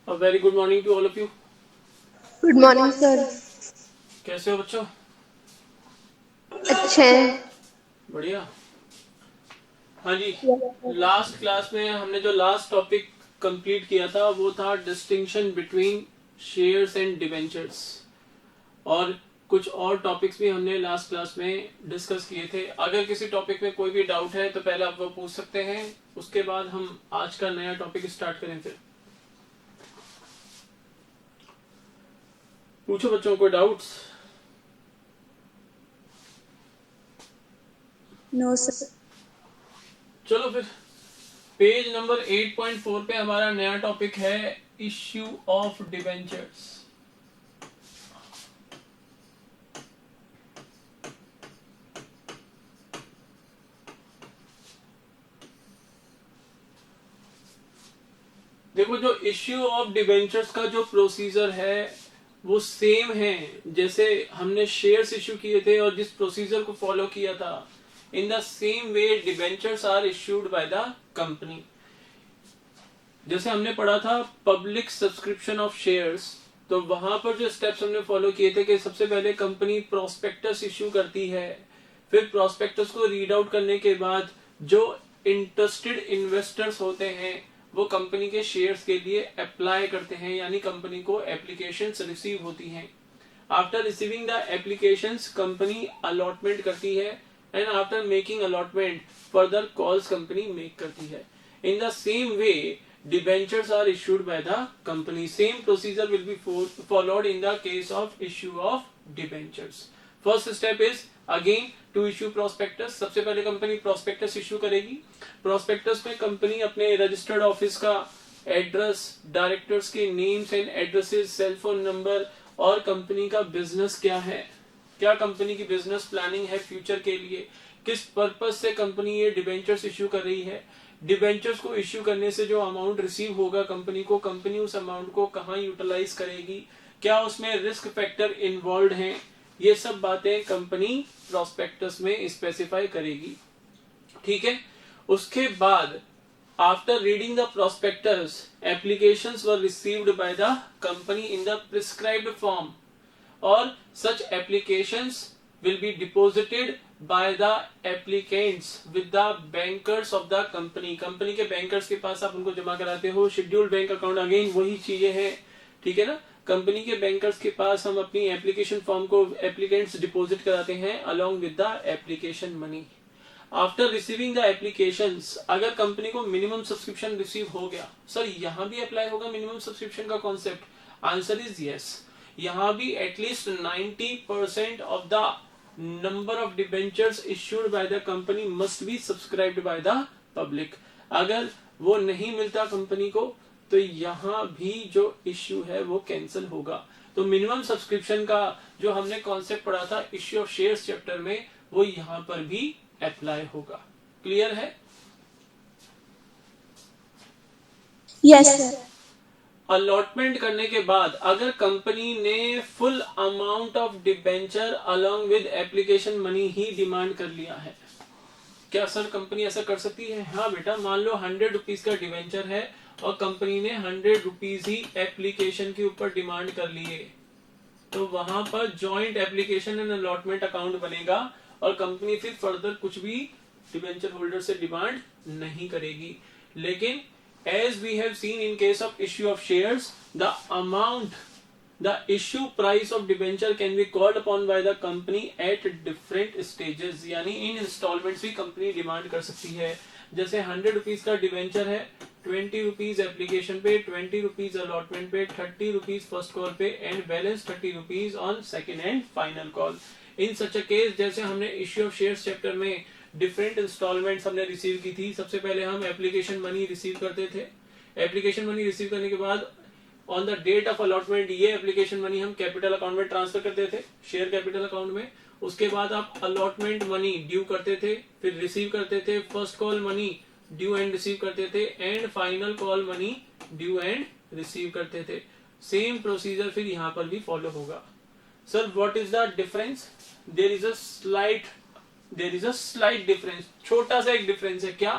A very good morning to all of you. Good morning sir. कैसे हो बच्चों? अच्छे हैं। बढ़िया। हाँ जी, लास्ट क्लास में हमने जो लास्ट टॉपिक कंप्लीट किया था वो था distinction between shares and debentures, और कुछ और टॉपिक्स भी हमने लास्ट क्लास में डिस्कस किए थे। अगर किसी टॉपिक में कोई भी डाउट है तो पहले आप वो पूछ सकते हैं, उसके बाद हम आज का नया टॉपिक स्टार्ट करें। फिर पूछो बच्चों, कोई डाउट्स? No sir. चलो फिर पेज नंबर 8.4 पे हमारा नया टॉपिक है इश्यू ऑफ डिवेंचर्स। देखो, जो इश्यू ऑफ डिवेंचर्स का जो प्रोसीजर है वो सेम है जैसे हमने शेयर्स इश्यू किए थे और जिस प्रोसीजर को फॉलो किया था। In the same way debentures are issued by the company. जैसे हमने पढ़ा था पब्लिक सब्सक्रिप्शन ऑफ शेयर्स, तो वहां पर जो स्टेप्स हमने फॉलो किए थे कि सबसे पहले कंपनी प्रोस्पेक्टस इश्यू करती है, फिर प्रोस्पेक्टस को रीड आउट करने के बाद जो इंटरेस्टेड इन्वेस्टर्स होते हैं वो कंपनी के शेयर्स के लिए अप्लाई करते हैं, यानी कंपनी को एप्लीकेशंस रिसीव होती हैं। After receiving the applications company allotment करती है, and after making allotment further calls company make करती है। इन the same way debentures are issued by the company. Same procedure will be followed in the case of issue of debentures. First step is again to issue prospectus. सबसे पहले company prospectus issue करेगी। prospectus में company अपने registered office का address, directors के names and addresses, cell phone number और company का business क्या है, क्या कंपनी की बिजनेस प्लानिंग है फ्यूचर के लिए, किस पर्पज से कंपनी ये डिबेंचर्स इश्यू कर रही है, डिबेंचर्स को इश्यू करने से जो अमाउंट रिसीव होगा कंपनी को, कंपनी उस अमाउंट को कहाँ यूटिलाइज करेगी, क्या उसमें रिस्क फैक्टर इन्वॉल्व हैं, ये सब बातें कंपनी प्रोस्पेक्टस में स्पेसिफाई करेगी। ठीक है। उसके बाद after reading the prospectus applications were received by the company in the prescribed form, और such applications will be deposited by the applicants with the bankers of the company. Company के bankers के पास आप उनको जमा कराते हो। शेड्यूल्ड बैंक अकाउंट अगेन वही चीजें हैं, ठीक है ना। कंपनी के बैंकर्स के पास हम अपनी एप्लीकेशन फॉर्म को एप्लीकेंट्स डिपॉजिट कराते हैं along with the application money. After receiving the applications, अगर कंपनी को मिनिमम सब्सक्रिप्शन रिसीव हो गया, सर यहां भी अप्लाई होगा मिनिमम सब्सक्रिप्शन का कॉन्सेप्ट? Answer is yes. यहाँ भी at least 90% of the number of debentures issued by the company must be subscribed by the public. अगर वो नहीं मिलता कंपनी को तो यहाँ भी जो इश्यू है वो कैंसिल होगा। तो मिनिमम सब्सक्रिप्शन का जो हमने कॉन्सेप्ट पढ़ा था इश्यू ऑफ शेयर्स चैप्टर में, वो यहाँ पर भी अप्लाई होगा। क्लियर है? Yes sir. अलॉटमेंट करने के बाद अगर कंपनी ने full amount of debenture along with application money he demand कर लिया है, क्या सर कंपनी ऐसा कर सकती है? हाँ बेटा, मान लो 100 रुपीज का डिबेंचर है और कंपनी ने 100 रुपीज ही एप्लीकेशन के ऊपर डिमांड कर लिए, तो वहां पर joint application and allotment account बनेगा और कंपनी फिर फर्दर कुछ भी डिबेंचर होल्डर से डिमांड नहीं करेगी। लेकिन as we have seen in case of issue of shares, the issue price of debenture can be called upon by the company at different stages, यानी इन इंस्टॉलमेंट्स भी company demand कर सकती है। जैसे 100 रुपीज का डिवेंचर है, 20 रुपीज एप्लीकेशन पे, 20 rupees allotment पे, 30 रुपीज फर्स्ट कॉल पे and balance 30 rupees on second and final call. In such a case, जैसे हमने इश्यू ऑफ शेयर्स चैप्टर में डिफरेंट इंस्टॉलमेंट्स हमने रिसीव की थी। सबसे पहले हम एप्लीकेशन मनी रिसीव करते थे। एप्लीकेशन मनी रिसीव करने के बाद on the date of allotment ये एप्लीकेशन मनी हम कैपिटल अकाउंट में ट्रांसफर करते थे, शेयर कैपिटल अकाउंट में। उसके बाद आप अलॉटमेंट मनी ड्यू करते थे, फिर रिसीव करते थे, first call money due and receive करते थे, and final call money due and receive करते थे। सेम प्रोसीजर फिर यहाँ पर भी फॉलो होगा। Sir what is the difference? There is a slight difference, छोटा सा एक डिफरेंस है। क्या?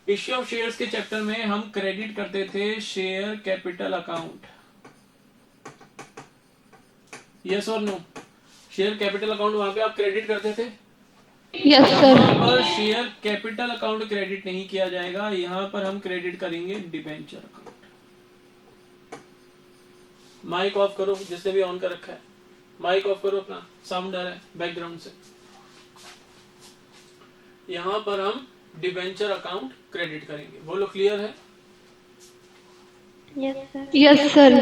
इश्यू ऑफ शेयर्स के चैप्टर में हम क्रेडिट करते थे शेयर कैपिटल अकाउंट, यस और नो? शेयर कैपिटल अकाउंट वहां पे आप क्रेडिट करते थे? Yes, sir. यहाँ पर शेयर कैपिटल अकाउंट क्रेडिट नहीं किया जाएगा, यहाँ पर हम क्रेडिट करेंगे डिबेंचर अकाउंट। माइक ऑफ करो जिसने भी ऑन कर रखा है, माइक ऑफ करो, अपना साउंड आ रहा है बैकग्राउंड से। यहाँ पर हम डिबेंचर अकाउंट क्रेडिट करेंगे, बोलो क्लियर है? Yes, sir.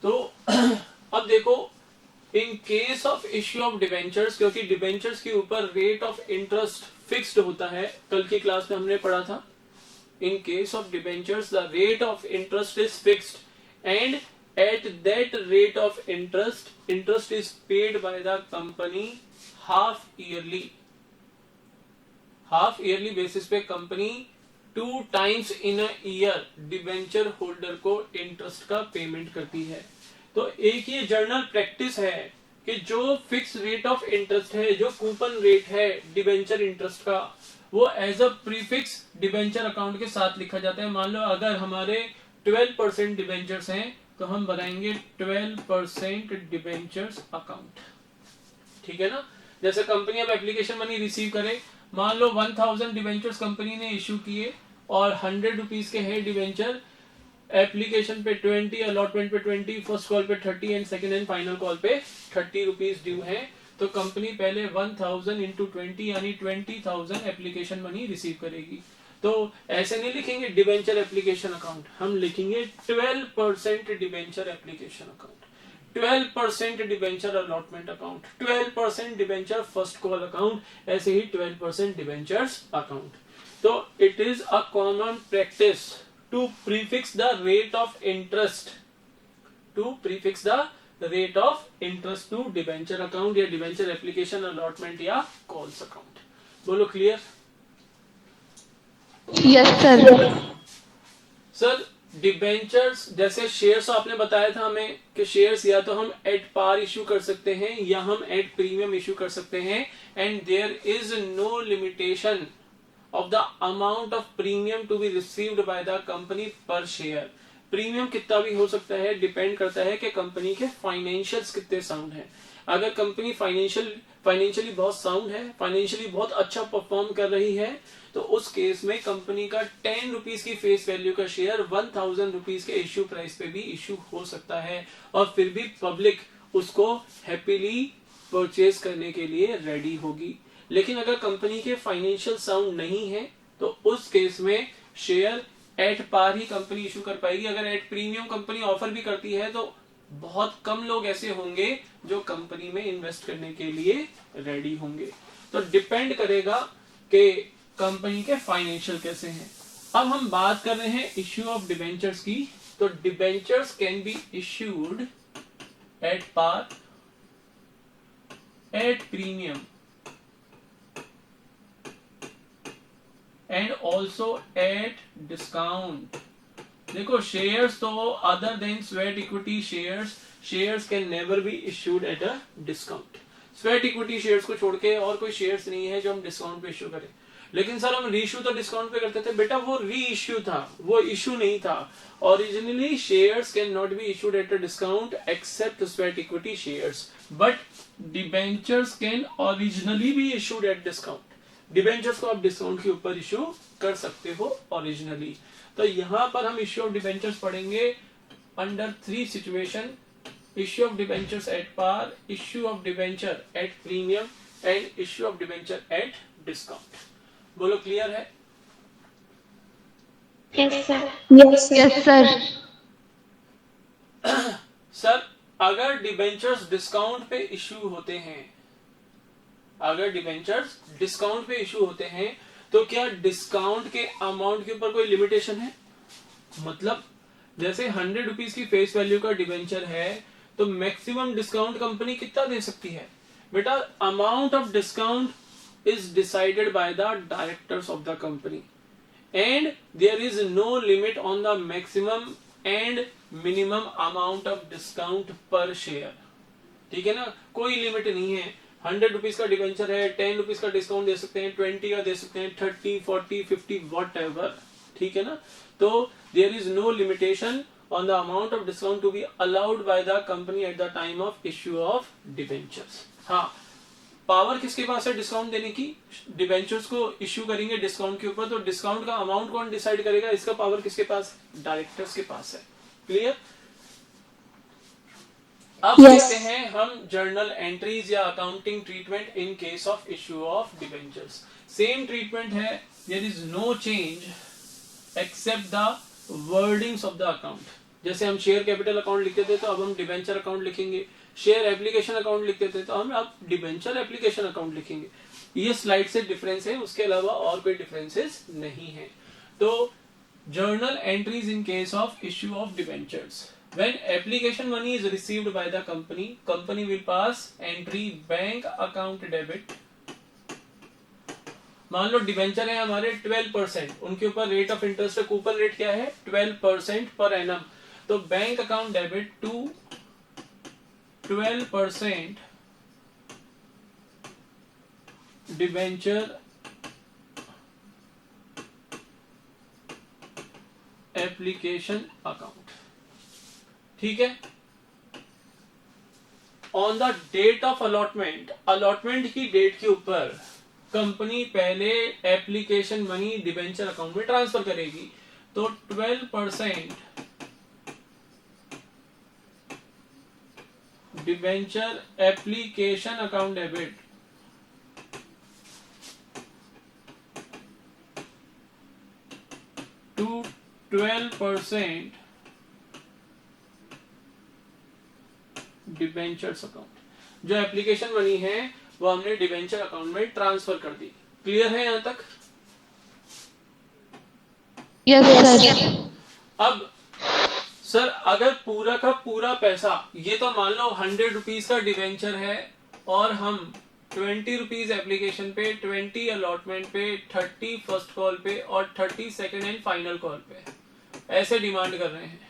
तो अब देखो, इन case of issue of debentures, क्योंकि डिबेंचर्स के ऊपर रेट ऑफ इंटरेस्ट फिक्स्ड होता है, कल की क्लास में हमने पढ़ा था। In case of debentures the rate of interest is fixed and at that rate of interest is paid by the company half yearly basis पे company 2 times in a year debenture holder को interest का payment करती है। तो एक ये journal practice है कि जो फिक्स रेट ऑफ इंटरेस्ट है, जो कूपन रेट है डिबेंचर इंटरेस्ट का, वो as a prefix debenture account के साथ लिखा जाता है। मान लो अगर हमारे 12% डिबेंचर्स हैं तो हम बनाएंगे 12% डिबेंचर्स अकाउंट, ठीक है ना? जैसे कंपनी अब एप्लीकेशन मनी रिसीव करे, मान लो 1000 डिबेंचर्स कंपनी ने इश्यू किए और 100 रुपीज के है डिबेंचर, एप्लीकेशन पे 20, अलॉटमेंट पे 20, फर्स्ट कॉल पे 30 and second and final call पे 30 रुपीज ड्यू है। तो कंपनी पहले 1000 इंटू 20 यानी 20,000 एप्लीकेशन मनी रिसीव करेगी। तो ऐसे नहीं लिखेंगे डिबेंचर एप्लीकेशन अकाउंट, हम लिखेंगे 12% debenture application account, 12% debenture allotment account, 12% debenture first call account, ऐसे ही 12% डिबेंचर्स अकाउंट। तो it is a common practice to prefix the rate of interest to debenture account या डिबेंचर एप्लीकेशन अलॉटमेंट या calls account. बोलो clear? Yes, sir. Sir debentures जैसे shares आपने बताया था हमें कि शेयर्स या तो हम एट पार इश्यू कर सकते हैं या हम एट प्रीमियम इश्यू कर सकते हैं, and there is no limitation of the amount of premium to be received by the company per share। Premium कितना भी हो सकता है, डिपेंड करता है कि कंपनी के फाइनेंशियल्स कितने साउंड हैं। अगर कंपनी फाइनेंशियली बहुत साउंड है, फाइनेंशियली बहुत अच्छा परफॉर्म कर रही है, तो उस केस में कंपनी का 10 रुपीज की फेस वैल्यू का शेयर 1000 रुपीज के इश्यू प्राइस पे भी इश्यू हो सकता है, और फिर भी पब्लिक उसको हैप्पीली परचेज करने के लिए रेडी होगी। लेकिन अगर कंपनी के फाइनेंशियल साउंड नहीं है तो उस केस में शेयर एट पार ही कंपनी इशू कर पाएगी। अगर एट प्रीमियम कंपनी ऑफर भी करती है तो बहुत कम लोग ऐसे होंगे जो कंपनी में इन्वेस्ट करने के लिए रेडी होंगे। तो डिपेंड करेगा कि कंपनी के फाइनेंशियल कैसे हैं। अब हम बात कर रहे हैं इश्यू ऑफ डिबेंचर्स की। तो debentures can be issued at par, at premium and also at discount. देखो शेयर्स तो other than sweat equity shares can never be issued at a discount. Sweat equity shares को छोड़ के और कोई shares नहीं है जो हम डिस्काउंट पे इश्यू करें। लेकिन सर हम रीइश्यू तो डिस्काउंट पे करते थे। बेटा वो री इश्यू था, वो इश्यू नहीं था। Originally shares can not be issued at a discount except sweat equity shares, but debentures can originally be issued at discount. Debentures को आप डिस्काउंट के ऊपर इश्यू कर सकते हो ओरिजिनली। तो यहां पर हम इश्यू ऑफ डिबेंचर्स पढ़ेंगे under 3 situation: issue of debentures at par, issue of debenture at premium and issue of debenture at discount. बोलो क्लियर है? Yes, sir. Yes, sir. Sir अगर डिबेंचर्स डिस्काउंट पे इश्यू होते हैं, अगर डिबेंचर्स डिस्काउंट पे issue होते हैं तो क्या डिस्काउंट के अमाउंट के ऊपर कोई लिमिटेशन है? मतलब जैसे 100 रुपीज की फेस वैल्यू का डिबेंचर है तो मैक्सिमम डिस्काउंट कंपनी कितना दे सकती है? बेटा amount of discount is decided by the directors of the company and there is no limit on the maximum and minimum amount of discount per share. ठीक है ना, कोई लिमिट नहीं है। ₹100 का डिवेंचर है, ₹10 का डिस्काउंट दे सकते हैं, 20 का दे सकते हैं, 30, 40, 50 वॉट एवर, ठीक है ना। तो there is no limitation on the amount of discount to be allowed by the company at the time of issue of debentures. हाँ, पावर किसके पास है डिस्काउंट देने की? डिवेंचर्स को इश्यू करेंगे डिस्काउंट के ऊपर, तो डिस्काउंट का अमाउंट कौन डिसाइड करेगा? इसका पावर किसके पास? डायरेक्टर्स के पास है। क्लियर? अब देखते हैं हम जर्नल एंट्रीज या accounting treatment in case of issue of debentures. Same treatment है, there is no change except the wordings of the account. जैसे हम शेयर कैपिटल अकाउंट लिखते थे तो अब हम डिवेंचर अकाउंट लिखेंगे, शेयर एप्लीकेशन अकाउंट लिखते थे तो हम अब डिवेंचर एप्लीकेशन अकाउंट लिखेंगे। ये स्लाइड से डिफरेंस है, उसके अलावा और कोई डिफरेंसेस नहीं है। तो journal entries in case of issue of debentures, when application money is received by the company will pass entry bank account debit। मान लो डिवेंचर है हमारे 12%, उनके ऊपर rate of interest coupon rate क्या है? 12% पर एनम। तो bank account debit to 12% debenture application account, ठीक है। On the date of allotment, allotment की डेट के ऊपर कंपनी पहले एप्लीकेशन मनी डिवेंचर अकाउंट में ट्रांसफर करेगी। तो 12% debenture application account debit to 12% debentures account. जो एप्लीकेशन मनी है वो हमने डिवेंचर अकाउंट में ट्रांसफर कर दी। क्लियर है यहां तक? Yes sir. अब सर अगर पूरा का पूरा पैसा, ये तो मान लो ₹100 का डिवेंचर है और हम ₹20 एप्लीकेशन पे, 20 अलॉटमेंट पे, 30 फर्स्ट कॉल पे और 30 सेकेंड एंड फाइनल कॉल पे ऐसे डिमांड कर रहे हैं।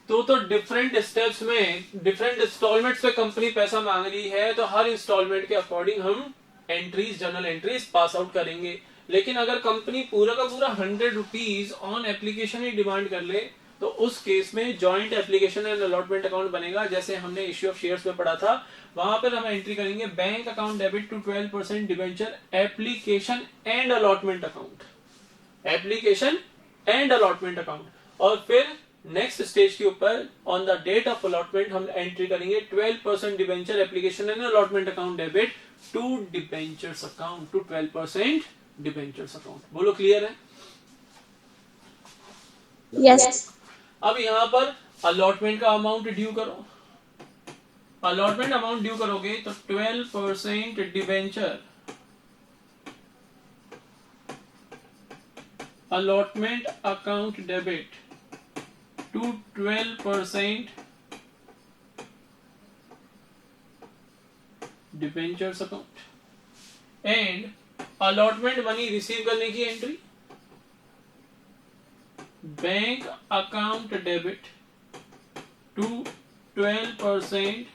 तो डिफरेंट स्टेप्स में, डिफरेंट इंस्टॉलमेंट्स पे कंपनी पैसा मांग रही है, तो हर इंस्टॉलमेंट के अकॉर्डिंग हम entries, journal entries pass out करेंगे। लेकिन अगर कंपनी पूरा का पूरा ₹100 ऑन एप्लीकेशन ही डिमांड कर ले, तो उस केस में joint application and allotment account बनेगा। जैसे हमने इश्यू ऑफ शेयर्स में पढ़ा था, वहां पर हम एंट्री करेंगे bank account debit to 12% debenture application and allotment account, application and allotment account. और फिर नेक्स्ट स्टेज के ऊपर on the date of allotment हम एंट्री करेंगे 12% debenture application and allotment account debit to debentures account, to 12% debentures account. बोलो clear है? Yes. अब यहां पर अलॉटमेंट का अमाउंट ड्यू करो। अलॉटमेंट अमाउंट ड्यू करोगे तो 12% debenture allotment account debit to 12% debentures account and allotment money receive करने की entry bank account debit to 12%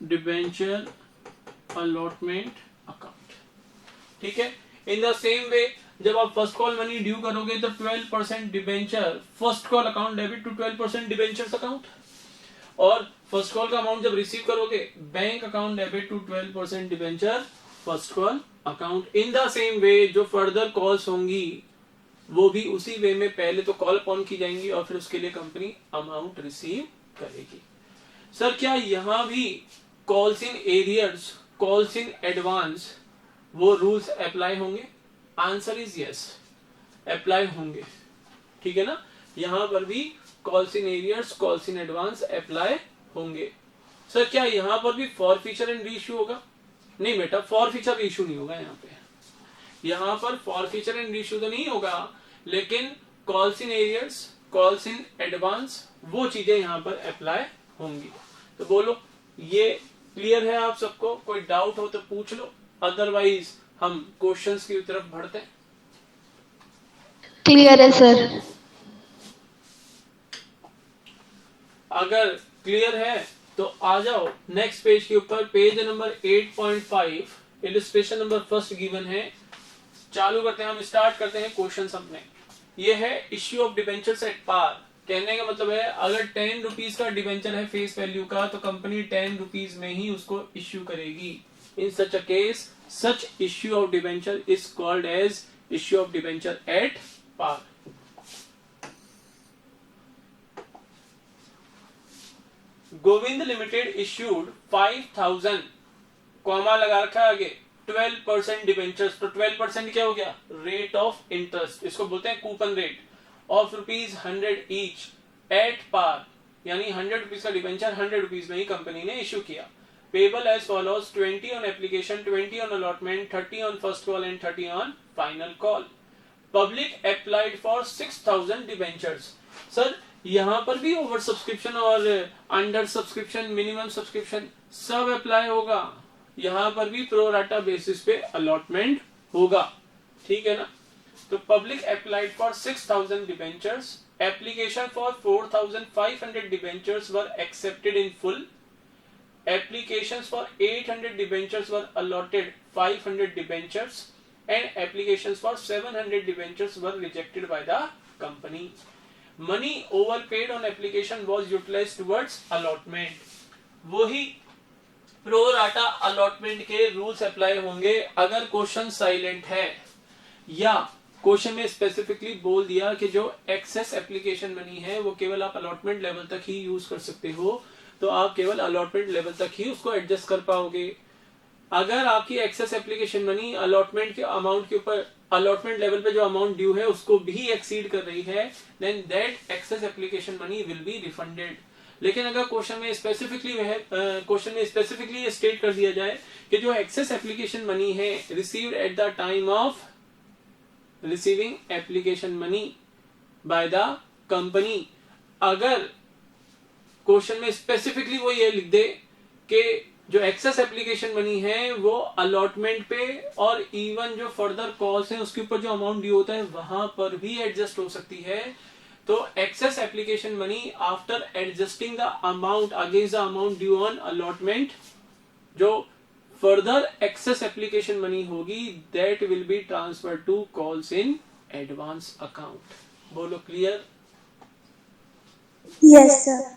debenture allotment account, ठीक है। इन द सेम वे जब आप फर्स्ट कॉल मनी ड्यू करोगे तो 12% debenture first call account debit to 12% debentures account, और first call का अमाउंट जब रिसीव करोगे bank account debit to 12% debenture first call account. In the same way जो फर्दर कॉल्स होंगी वो भी उसी वे में पहले तो कॉल अपॉन की जाएंगी और फिर उसके लिए कंपनी अमाउंट रिसीव करेगी। सर क्या यहां भी calls in arrears, calls in advance वो रूल्स अप्लाई होंगे? आंसर इज यस, अप्लाई होंगे, ठीक है ना। यहां पर भी calls in arrears, calls in advance apply होंगे। सर क्या यहां पर भी फॉर फीचर एंड रीइश्यू होगा? नहीं बेटा, फॉर फीचर रीइश्यू नहीं होगा यहाँ पे। यहां पर फॉर फीचर एंड रीइश्यू तो नहीं होगा, लेकिन calls in arrears, calls in advance वो चीजें यहां पर अप्लाई होंगी। तो बोलो ये क्लियर है आप सबको? कोई डाउट हो तो पूछ लो। अदरवाइज हम क्वेश्चंस की तरफ बढ़ते हैं। क्लियर है सर। अगर क्लियर है तो आ जाओ नेक्स्ट पेज के ऊपर, page number 8.5, illustration number first given है। चालू करते हैं, हम स्टार्ट करते हैं क्वेश्चन अपने। ये है issue of debentures at par. कहने का मतलब है अगर 10 रुपीज का डिबेंचर है फेस वैल्यू का, तो कंपनी 10 रुपीज में ही उसको इश्यू करेगी। In such a case such issue of debenture is called as issue of debenture at par. Govind limited issued 5000 comma लगा रखा है आगे 12% डिबेंचर्स। तो 12% क्या हो गया? रेट ऑफ इंटरेस्ट, इसको बोलते हैं coupon rate of ₹100 each at par, यानी 100 रुपीज का डिबेंचर 100 रुपीज में ही कंपनी ने इश्यू किया। Payable as follows 20 on application, 20 on allotment, 30 on first call and 30 on final call. Public applied for 6000 debentures. Sir यहां पर भी ओवर सब्सक्रिप्शन और अंडर सब्सक्रिप्शन, मिनिमम सब्सक्रिप्शन सब अप्लाई होगा। यहां पर भी प्रोराटा बेसिस पे अलॉटमेंट होगा, ठीक है ना। तो public applied for 6000 debentures, application for 4500 debentures were accepted in full, applications for 800 debentures were allotted 500 debentures and applications for 700 debentures were rejected by the company. Money overpaid on application was utilized towards allotment. वही pro rata allotment के rules apply होंगे अगर question silent है या question में specifically बोल दिया कि जो एक्सेस एप्लीकेशन मनी है वो केवल आप अलॉटमेंट लेवल तक ही यूज कर सकते हो, तो आप केवल अलॉटमेंट लेवल तक ही उसको एडजस्ट कर पाओगे। अगर आपकी एक्सेस एप्लीकेशन मनी अलॉटमेंट के अमाउंट के ऊपर, अलॉटमेंट लेवल पे जो अमाउंट ड्यू है उसको भी एक्सीड कर रही है, then that excess application money will be refunded. लेकिन अगर क्वेश्चन में स्पेसिफिकली ये स्टेट कर दिया जाए कि जो एक्सेस एप्लीकेशन मनी है received eight the time of receiving application money by the company, अगर क्वेश्चन में स्पेसिफिकली वो ये लिख दे कि जो एक्सेस एप्लीकेशन मनी है वो अलॉटमेंट पे और इवन जो फर्दर कॉल्स हैं उसके ऊपर जो अमाउंट ड्यू होता है वहां पर भी एडजस्ट हो सकती है, तो excess application money after adjusting the amount against the amount due on allotment, जो फर्दर एक्सेस एप्लीकेशन मनी होगी that will be transfer to calls in advance account. बोलो clear? Yes sir.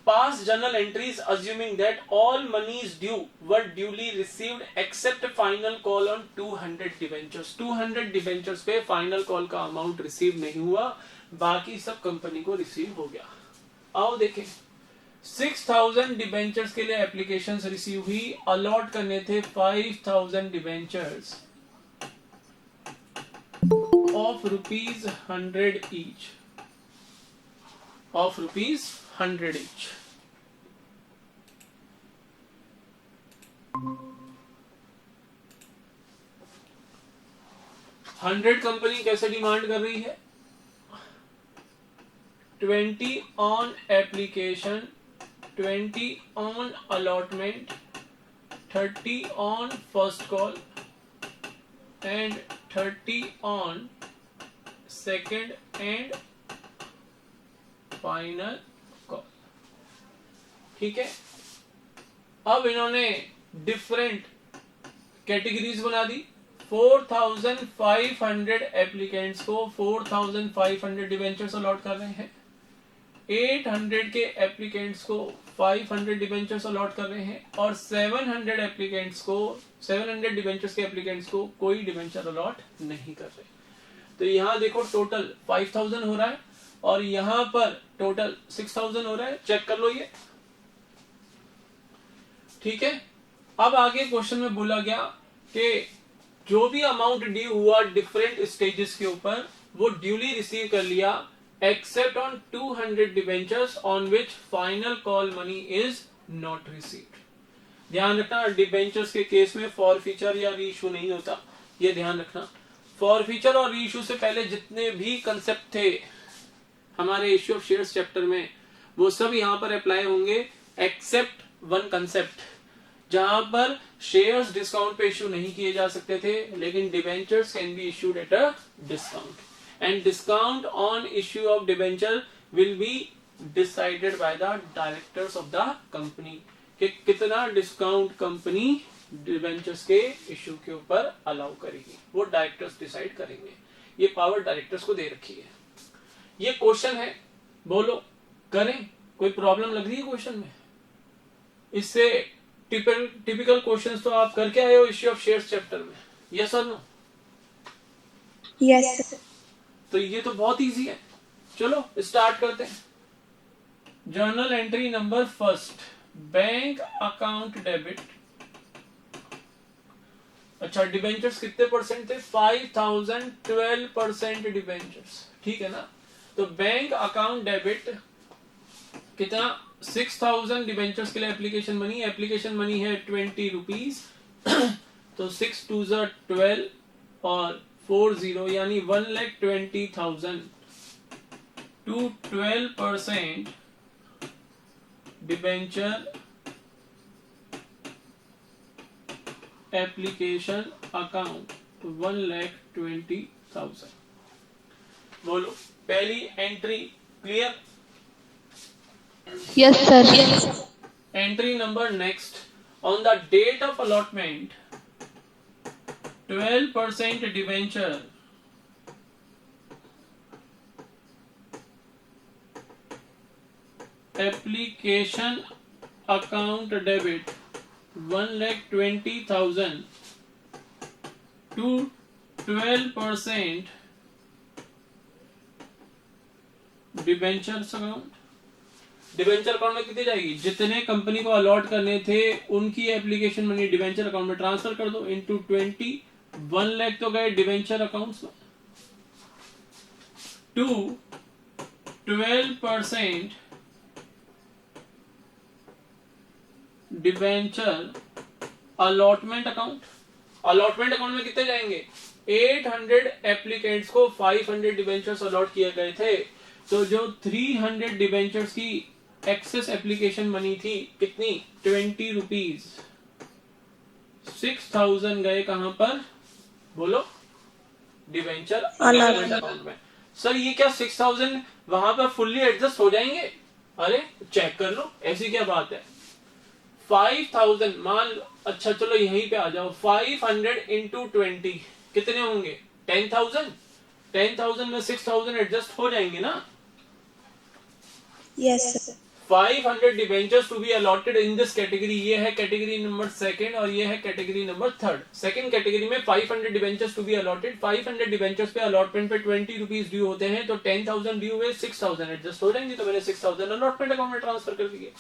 Past journal entries assuming that all monies due were duly received except final call on 200 debentures. 200 debentures पे final call का amount receive नहीं हुआ, बाकी सब company को receive हो गया। आओ देखें, 6000 debentures के लिए applications receive हुई, allot करने थे 5000 debentures of ₹100 each, of ₹100 each। 100 company कैसे डिमांड कर रही है? 20 on application, 20 on allotment, 30 on first call and 30 on second and final call. ठीक है, अब इन्होंने डिफरेंट कैटेगरीज बना दी। 4500 एप्लीकेंट्स को 4500 डिबेंचर्स अलॉट कर रहे हैं, 800 के एप्लीकेंट्स को 500 डिबेंचर्स अलॉट कर रहे हैं और 700 एप्लीकेंट्स को, 700 डिबेंचर्स के एप्लीकेंट्स को कोई डिबेंचर अलॉट नहीं कर रहे। तो यहां देखो टोटल 5000 हो रहा है और यहां पर टोटल 6000 हो रहा है, चेक कर लो ये। ठीक है, अब आगे क्वेश्चन में बोला गया कि जो भी अमाउंट ड्यू हुआ डिफरेंट स्टेजेस के ऊपर वो ड्यूली रिसीव कर लिया except on 200 debentures on which final call money is not received. ध्यान रखना, डिबेंचर्स के केस में फॉरफीचर या रीइश्यू नहीं होता, ये ध्यान रखना। फॉरफीचर और रीइश्यू से पहले जितने भी कंसेप्ट थे हमारे इश्यू ऑफ शेयर्स चैप्टर में वो सब यहां पर अप्लाई होंगे एक्सेप्ट वन कंसेप्ट, जहां पर शेयर्स डिस्काउंट पे इश्यू नहीं किए जा सकते थे, लेकिन debentures can be issued at a discount and discount on issue of debenture will be decided by the directors of the company, कि कितना डिस्काउंट कंपनी डिबेंचर्स के इश्यू के ऊपर अलाउ करेगी, वो डायरेक्टर्स डिसाइड करेंगे। ये पावर डायरेक्टर्स को दे रखी है। ये क्वेश्चन है, बोलो करें, कोई प्रॉब्लम लग रही है क्वेश्चन में? इससे टिपिकल क्वेश्चंस तो आप करके आए हो इश्यू ऑफ शेयर्स चैप्टर में, यस और नो? Yes. तो ये तो बहुत इजी है। चलो स्टार्ट करते हैं। Journal entry number first, bank account debit. अच्छा, डिबेंचर्स कितने परसेंट थे? 5000, 12% डिबेंचर्स, ठीक है ना? तो बैंक अकाउंट डेबिट कितना? 6000 डिबेंचर्स के लिए एप्लीकेशन मनी है 20 रुपीज तो 6 2 12 और 40 यानी 1,20,000 टू 12% डिबेंचर एप्लीकेशन अकाउंट 1,20,000। बोलो पहली entry clear? Yes, sir. Entry number next. On the date of allotment, 12% debenture application account debit 1,20,000 to 12% debentures account. Debenture account में कितनी जाएगी? जितने कंपनी को अलॉट करने थे उनकी एप्लीकेशन मनी डिबेंचर अकाउंट में ट्रांसफर कर दो इनटू 20। 1 लाख तो गए डिबेंचर अकाउंट्स में, to 12% debenture allotment account. Allotment account में कितने जाएंगे? 800 एप्लीकेंट्स को 500 डिबेंचर्स अलॉट किए गए थे, तो जो 300 डिबेंचर्स की एक्सेस एप्लीकेशन मनी थी कितनी? 20 रुपीज। 6000 गए कहां पर? बोलो डिबेंचर अकाउंट में। सर ये क्या 6000 वहां पर फुल्ली एडजस्ट हो जाएंगे? अरे चेक कर लो, ऐसी क्या बात है। 5000 मान, अच्छा चलो यहीं पे आ जाओ। 500 इंटू 20 कितने होंगे? 10,000। 10,000 में 6000 एडजस्ट हो जाएंगे ना? Yes, sir. 500 debentures to be allotted in this category. ये है कैटेगरी नंबर सेकंड और ये है category number third. Second category में 500 debentures to be allotted. 500 debentures पे अलॉटमेंट पे 20 रुपीज ड्यू होते हैं, तो 10,000 ड्यू हुए, 6000 एडजस्ट हो जाएंगे, तो मैंने 6000 अलॉटमेंट अकाउंट में ट्रांसफर कर दिए।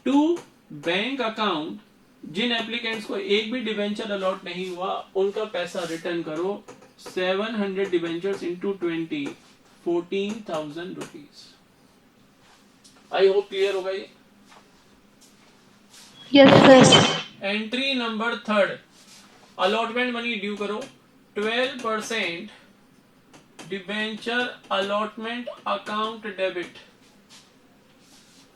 टू बैंक अकाउंट, जिन एप्लीकेंट्स को एक भी डिबेंचर अलॉट नहीं हुआ उनका पैसा रिटर्न करो। 700 debentures into 20, 14,000 rupees. I hope clear होगा ये। Yes, sir. Entry number third, allotment money due करो। 12% debenture allotment account debit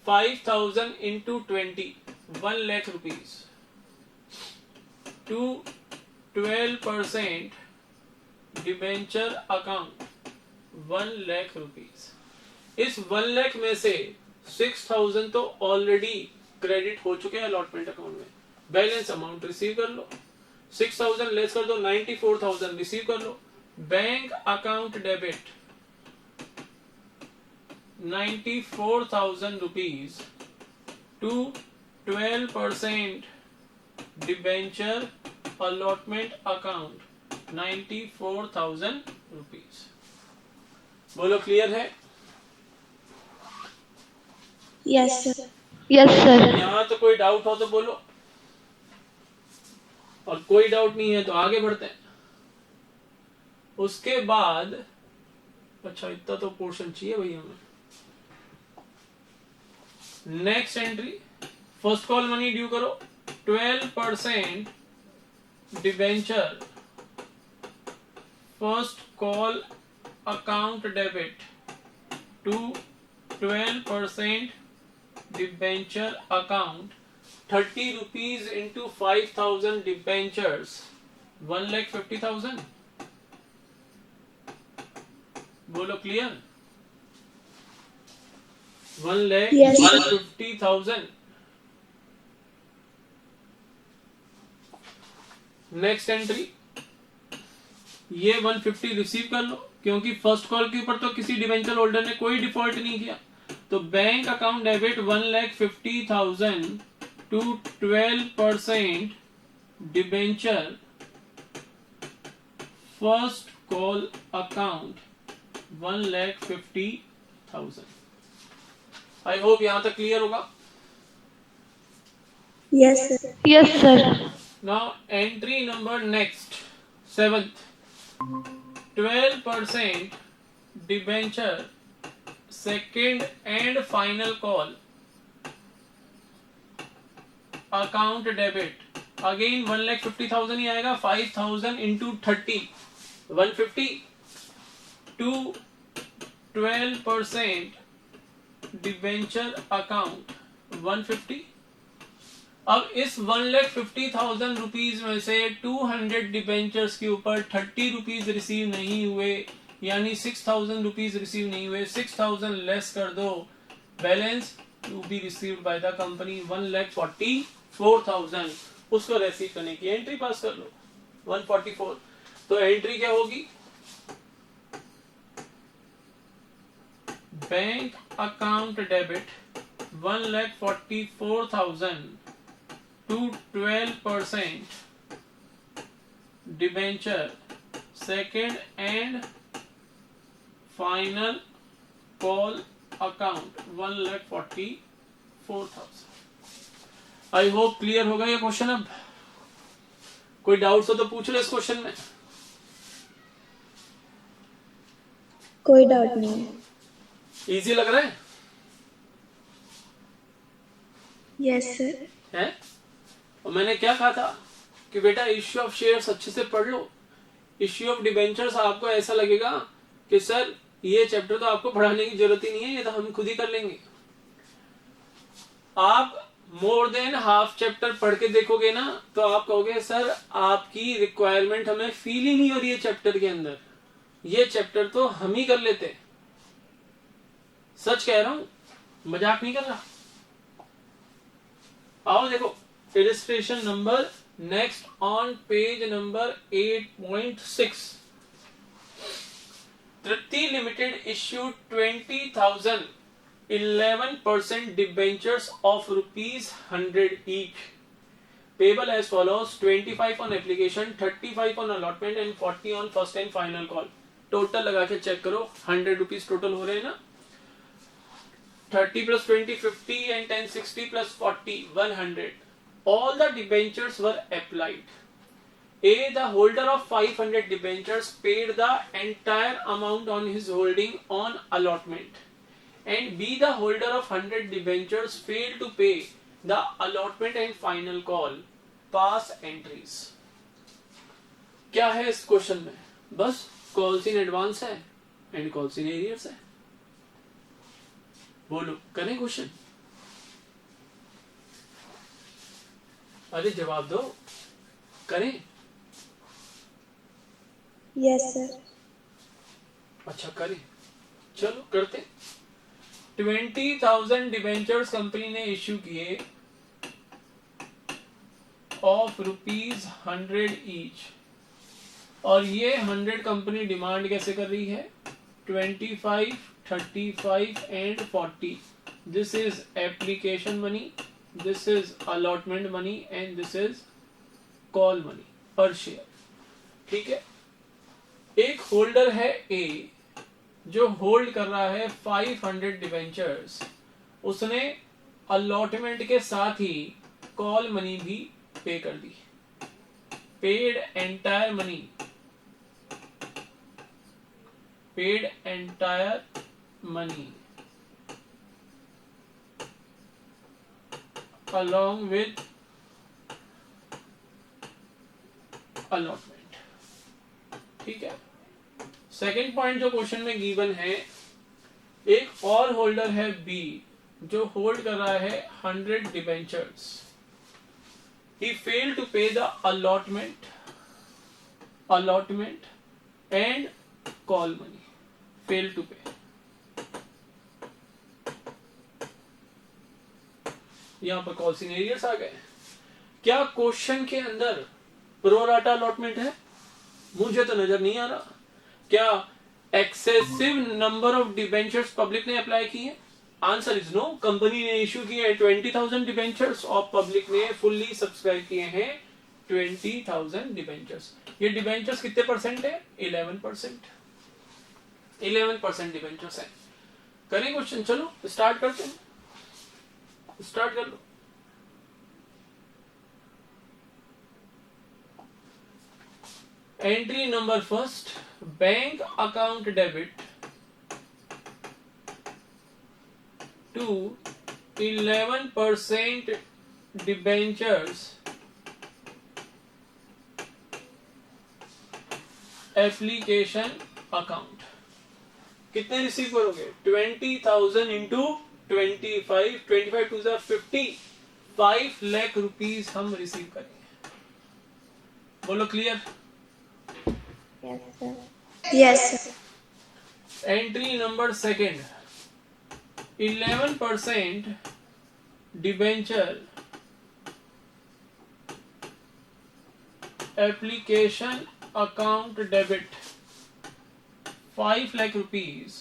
5,000 into 20, 1 lakh rupees to 12% debenture account 1 lakh rupees. इस 1 लाख में से 6,000 तो ऑलरेडी क्रेडिट हो चुके हैं अलॉटमेंट अकाउंट में, बैलेंस अमाउंट रिसीव कर लो। 6,000 लेस कर दो, 94,000 रिसीव कर लो। Bank account debit 94,000 rupees to 12% debenture allotment account 94,000 rupees. बोलो क्लियर है? Yes, sir. Yes, sir. यहां तो कोई डाउट हो तो बोलो, और कोई डाउट नहीं है तो आगे बढ़ते हैं। उसके बाद, अच्छा इतना तो पोर्शन चाहिए भैया हमें। Next entry, first call money due करो। 12% debenture first call account debit to 12% debenture account 30 rupees into 5,000 debentures, 1,50,000. बोलो क्लियर? 1,50,000. नेक्स्ट एंट्री, ये 150 रिसीव कर लो, क्योंकि फर्स्ट कॉल के ऊपर तो किसी डिवेंचर होल्डर ने कोई डिफॉल्ट नहीं किया। तो bank account debit 1,50,000 to 12% debenture first call account 1,50,000। I hope यहां तक क्लियर होगा। Yes, sir. Yes, sir. Now entry number next, 7th, 12% debenture second and final call account debit, again 1,50,000 ही आएगा। 5,000 into 30, 150 to 12% debenture account 150। अब इस 1,50,000 rupees में से 200 debentures के ऊपर 30 रुपीज रिसीव नहीं हुए, यानी 6,000 रुपीज रिसीव नहीं हुए। 6,000 लेस कर दो, balance to be received by the company 1,44,000। उसको रिसीव करने की एंट्री पास कर लो 144। तो एंट्री क्या होगी? Bank account debit 1,44,000 to 12% debenture second and final call account 1,44,000। I hope clear होगा ये क्वेश्चन। अब कोई डाउट्स हो तो पूछ लो इस क्वेश्चन में। कोई डाउट नहीं है। इजी लग रहा है? Yes, sir. है? और मैंने क्या कहा था कि बेटा इश्यू ऑफ शेयर्स अच्छे से पढ़ लो। इश्यू ऑफ डिबेंचर्स आपको ऐसा लगेगा कि सर ये चैप्टर तो आपको पढ़ाने की जरूरत ही नहीं है, ये तो हम खुद ही कर लेंगे। आप मोर देन हाफ चैप्टर पढ़ के देखोगे ना, तो आप कहोगे सर आपकी रिक्वायरमेंट हमें फील ही नहीं हो रही है चैप्टर के अंदर, ये चैप्टर तो हम ही कर लेते। सच कह रहा हूं, मजाक नहीं कर रहा। आओ देखो illustration number next on page number 8.6। Tripti limited issued 20,000 11% debentures of ₹100 each, payable as follows: 25 on application, 35 on allotment and 40 on first and final call। Total लगा के चेक करो, 100 रुपीज टोटल हो रहे हैं ना। 30 plus 20 50 and 10 60 plus 40 100। All the debentures were applied. A, the holder of 500 debentures paid the entire amount on his holding on allotment, and B, the holder of 100 debentures failed to pay the allotment and final call। Pass entries। क्या है इस question में? बस calls in advance है and calls in arrears है। बोलो करें question? अरे जवाब दो, करें? Yes, sir. अच्छा करें, चलो करते। 20,000 डिबेंचर्स कंपनी ने इश्यू किए ऑफ ₹100 ईच, और ये 100 कंपनी डिमांड कैसे कर रही है? 25 35 and 40। This is application money, this is allotment money and this is call money पर शेयर। ठीक है, एक होल्डर है ए जो होल्ड कर रहा है 500 डिवेंचर्स। उसने अलॉटमेंट के साथ ही कॉल मनी भी पे कर दी। Paid entire money, paid entire money along with allotment। ठीक है, सेकेंड पॉइंट जो क्वेश्चन में गिवन है, एक और होल्डर है बी जो होल्ड कर रहा है 100 debentures. he failed to pay the allotment and call money. Failed to pay. यहां पर कॉल सिनेरियस आ गए. क्या क्वेश्चन के अंदर प्रोराटा अलॉटमेंट है? मुझे तो नजर नहीं आ रहा. क्या excessive number of debentures public ने अप्लाई की है? Answer is no. कंपनी ने इश्यू किए हैं 20,000 डिबेंचर्स और पब्लिक ने फुल्ली सब्सक्राइब किए हैं 20,000 डिबेंचर्स. ये डिबेंचर्स कितने परसेंट है? 11%. 11% डिबेंचर्स है. करें क्वेश्चन? चलो स्टार्ट करते हैं. स्टार्ट कर लो. Entry number first, bank account debit to 11% debentures application account. कितने रिसीव करोगे? 20,000 इंटू 25 टू 50, 5 लाख रुपीज हम रिसीव करेंगे. बोलो clear? Yes, sir. Yes, sir. Entry number second, 11% debenture application account debit 5 lakh rupees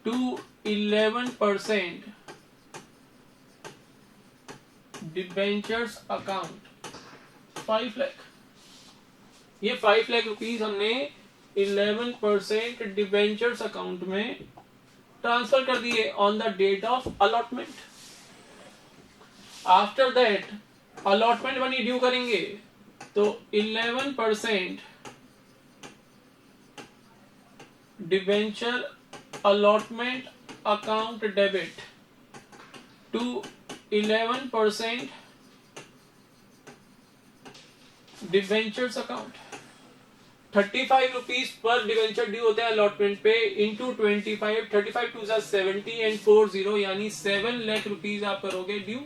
to 11% debentures account 5 lakh. ये 5 lakh rupees हमने 11% debentures account में transfer कर दिए on the date of allotment. After that allotment money due करेंगे तो 11% debenture allotment account debit to 11% debentures account. 35 rupees per debenture due होते हैं allotment पे इंटू 25, 35 टू 70 एंड 40 यानी 7 लाख रुपीज आप करोगे ड्यू.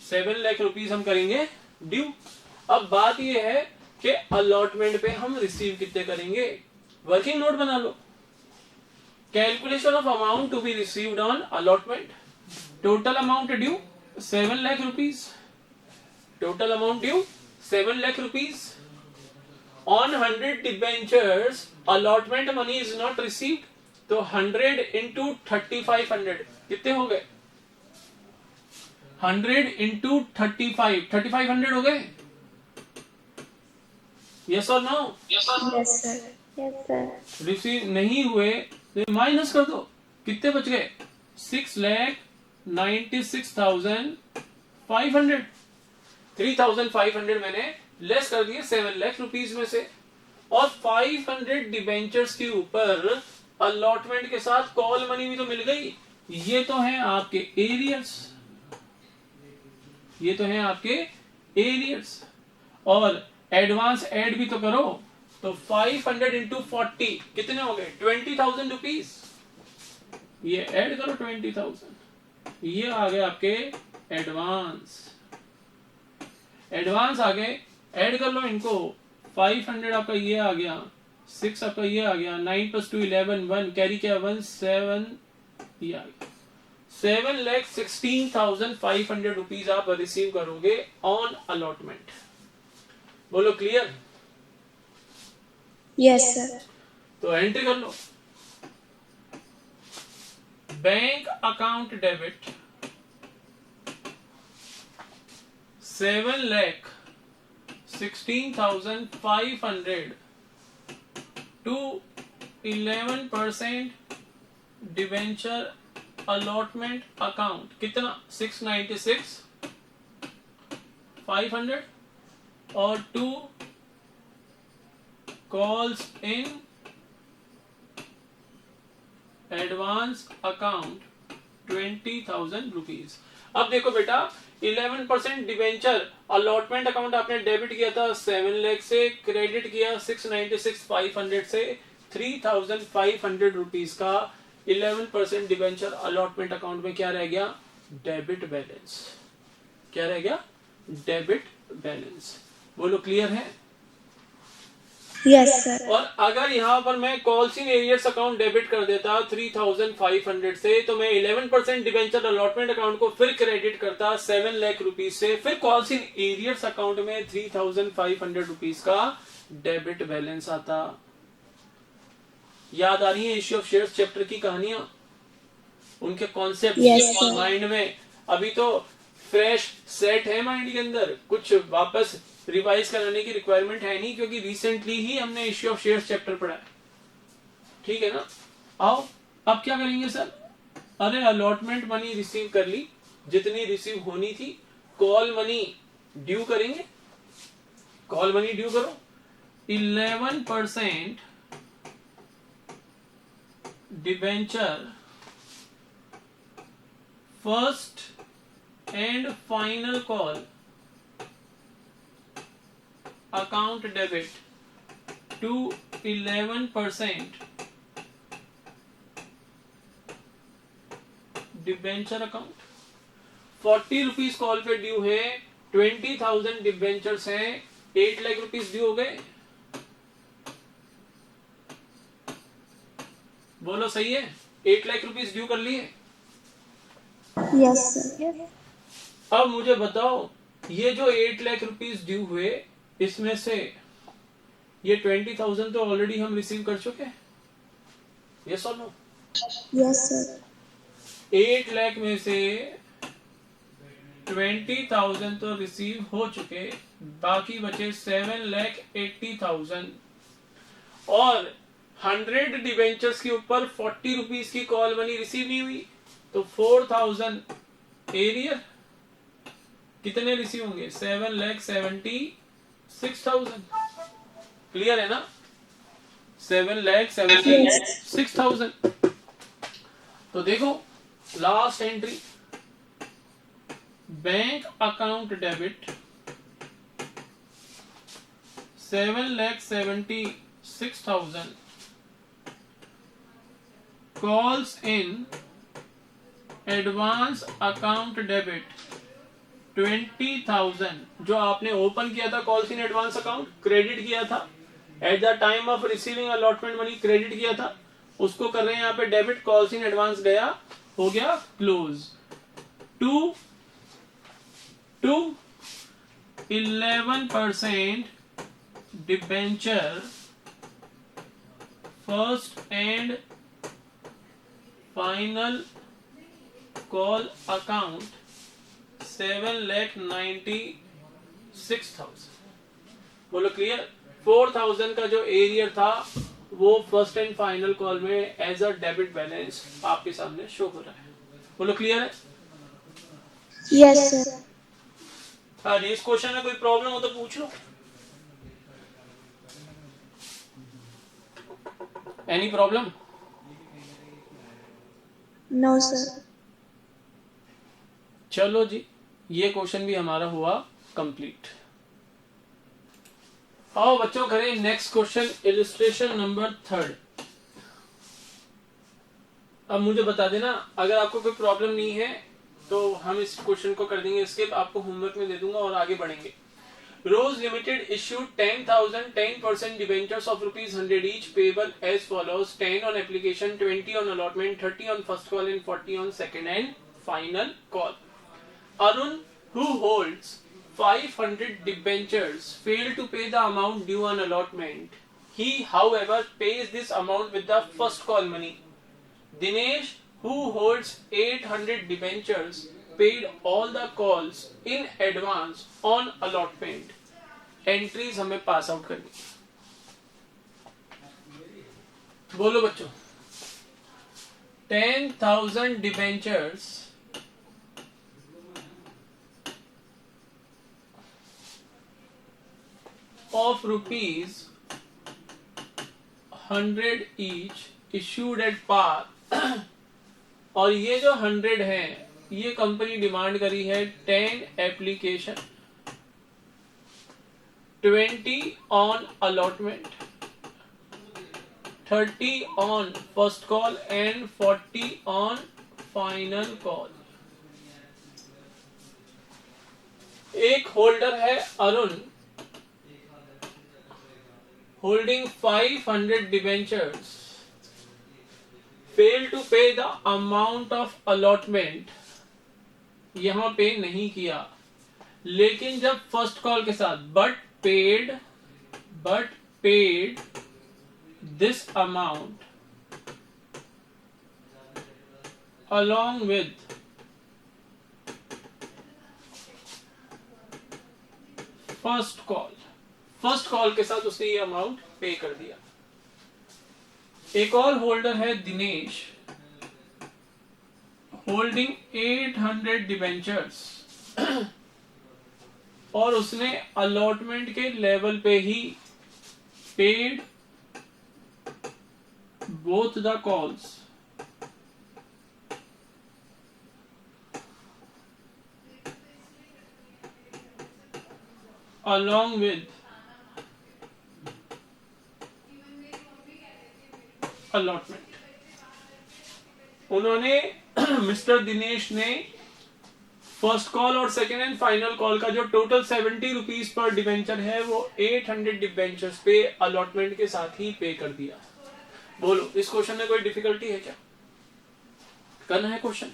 7 लाख रुपीज हम करेंगे ड्यू. अब बात यह है कि अलॉटमेंट पे हम रिसीव कितने करेंगे. वर्किंग नोट बना लो. Calculation of amount to be received on allotment. Total amount due 7 lakh rupees. Total amount due 7 lakh rupees. On 100 debentures, allotment money is not received. तो 100 into 3500 कितने हो गए? 100 into 35, 3500 हो गए. Yes or no? Yes, sir. Yes, sir. Receive नहीं हुए तो minus कर दो. कितने बच गए? 6,96,500. 3,500 मैंने लेस कर दिए 7 लाख रुपीज में से. और 500 डिबेंचर्स के ऊपर अलॉटमेंट के साथ कॉल मनी भी तो मिल गई. ये तो है आपके एरियर्स. ये तो है आपके एरियर्स. और एडवांस ऐड भी तो करो. तो 500 इंटू 40 कितने हो गए? 20,000 रुपीज. ये ऐड करो 20,000. ये आ गए आपके एडवांस. एडवांस आ गए. ऐड कर लो इनको. 500 आपका ये आ गया, 6 आपका ये आ गया, 9 + 2 11, 1 कैरी किया 1 7 ये आ गया. 7,16,500 रुपीज आप रिसीव करोगे ऑन अलॉटमेंट. बोलो क्लियर? Yes, sir. तो एंट्री कर लो. Bank account debit 7,16,500 to 11% debenture allotment account. कितना? 696,500 और 2 calls in advance account 20,000 rupees. अब देखो बेटा 11% डिबेंचर अलॉटमेंट अकाउंट आपने डेबिट किया था 7 लाख से, क्रेडिट किया 696,500 से. 3,500 रुपीज का 11% डिबेंचर अलॉटमेंट अकाउंट में क्या रह गया? Debit balance. क्या रह गया? Debit balance. बोलो क्लियर है? Yes, sir. और अगर यहाँ पर मैं calls in arrears account debit कर देता 3500 से, तो मैं 11% डिबेंचर अलॉटमेंट अकाउंट को फिर क्रेडिट करता 7 लाख रुपीज से, फिर कॉल्स इन एरियर्स अकाउंट में 3500 रुपीज का डेबिट बैलेंस आता। याद आ रही है इश्यू ऑफ शेयर्स चैप्टर की कहानियां, उनके कॉन्सेप्ट Yes, sir. माइंड में अभी तो फ्रेश सेट है माइंड के अंदर, कुछ वापस रिवाइज कराने की रिक्वायरमेंट है नहीं, क्योंकि रिसेंटली ही हमने इश्यू ऑफ शेयर्स चैप्टर पढ़ा है। ठीक है ना? आओ अब क्या करेंगे सर? अरे अलॉटमेंट मनी रिसीव कर ली, जितनी रिसीव होनी थी। कॉल मनी ड्यू करेंगे। कॉल मनी ड्यू करो। 11% debenture first and final call account debit to 11% debenture account. 40 rupees call पे ड्यू है, 20,000 डिबेंचर्स हैं, 8 लाख रुपीज ड्यू हो गए। बोलो सही है? 8 लाख रुपीज ड्यू कर लिए। Yes, sir. अब मुझे बताओ, ये जो 8 लाख रुपीज ड्यू हुए, इसमें से ये 20,000 तो ऑलरेडी हम रिसीव कर चुके हैं। यस और नो? Yes, sir. 8 लाख में से 20,000 तो रिसीव हो चुके, बाकी बचे 7,80,000 और 100 डिबेंचर्स के ऊपर 40 रुपीज की कॉल मनी रिसीव नहीं हुई, तो 4,000 एरियर कितने रिसीव होंगे? 7,76,000। क्लियर है ना? 7,76,000। तो देखो last entry, bank account debit 7,76,000, calls in advance account debit 20,000, जो आपने ओपन किया था calls in advance account, credit किया था eight the time of receiving allotment money, credit किया था, उसको कर रहे हैं यहाँ पे डेबिट। कॉल्स इन एडवांस गया, हो गया close. To 11% debenture first and final call account 7,96,000। बोलो क्लियर? 4,000 का जो एरियर था वो फर्स्ट एंड फाइनल कॉल में एज अ डेबिट बैलेंस आपके सामने शो हो रहा है। बोलो क्लियर है? Yes, sir. हाँ, इस क्वेश्चन में कोई प्रॉब्लम हो तो पूछ लो। Any problem? No, sir. चलो जी, ये क्वेश्चन भी हमारा हुआ कंप्लीट। आओ बच्चों करें नेक्स्ट क्वेश्चन, इलिस्ट्रेशन नंबर 3। अब मुझे बता देना अगर आपको कोई प्रॉब्लम नहीं है तो हम इस क्वेश्चन को कर देंगे स्किप, आपको होमवर्क में दे दूंगा और आगे बढ़ेंगे। रोज limited issued 10,000 10% debentures of ₹100 each, payable as follows: 10 on application, 20 on allotment, 30 on first call and 40 on second and final call. Arun, who holds 500 debentures, failed to pay the amount due on allotment. He, however, pays this amount with the first call money. Dinesh, who holds 800 debentures, paid all the calls in advance on allotment. Entries हमें pass out करनी। बोलो बच्चों, 10,000 debentures of ₹100 each issued at par और ये जो 100 है ये company demand करी है 10 application, 20 on allotment, 30 on first call and 40 on final call. एक होल्डर है Arun, holding 500 debentures, fail to pay the amount of allotment, यहां पे नहीं किया, लेकिन जब फर्स्ट कॉल के साथ but paid this amount along with first call के साथ उसने ये अमाउंट पे कर दिया। एक और होल्डर है दिनेश, होल्डिंग 800 डिबेंचर्स और उसने अलॉटमेंट के लेवल पे ही paid both the calls along with allotment। उन्होंने मिस्टर दिनेश ने फर्स्ट कॉल और सेकेंड एंड फाइनल कॉल का जो टोटल 70 रुपीज पर डिवेंचर है वो 800 डिवेंचर्स पे अलॉटमेंट के साथ ही पे कर दिया। बोलो इस क्वेश्चन में कोई डिफिकल्टी है क्या? करना है question?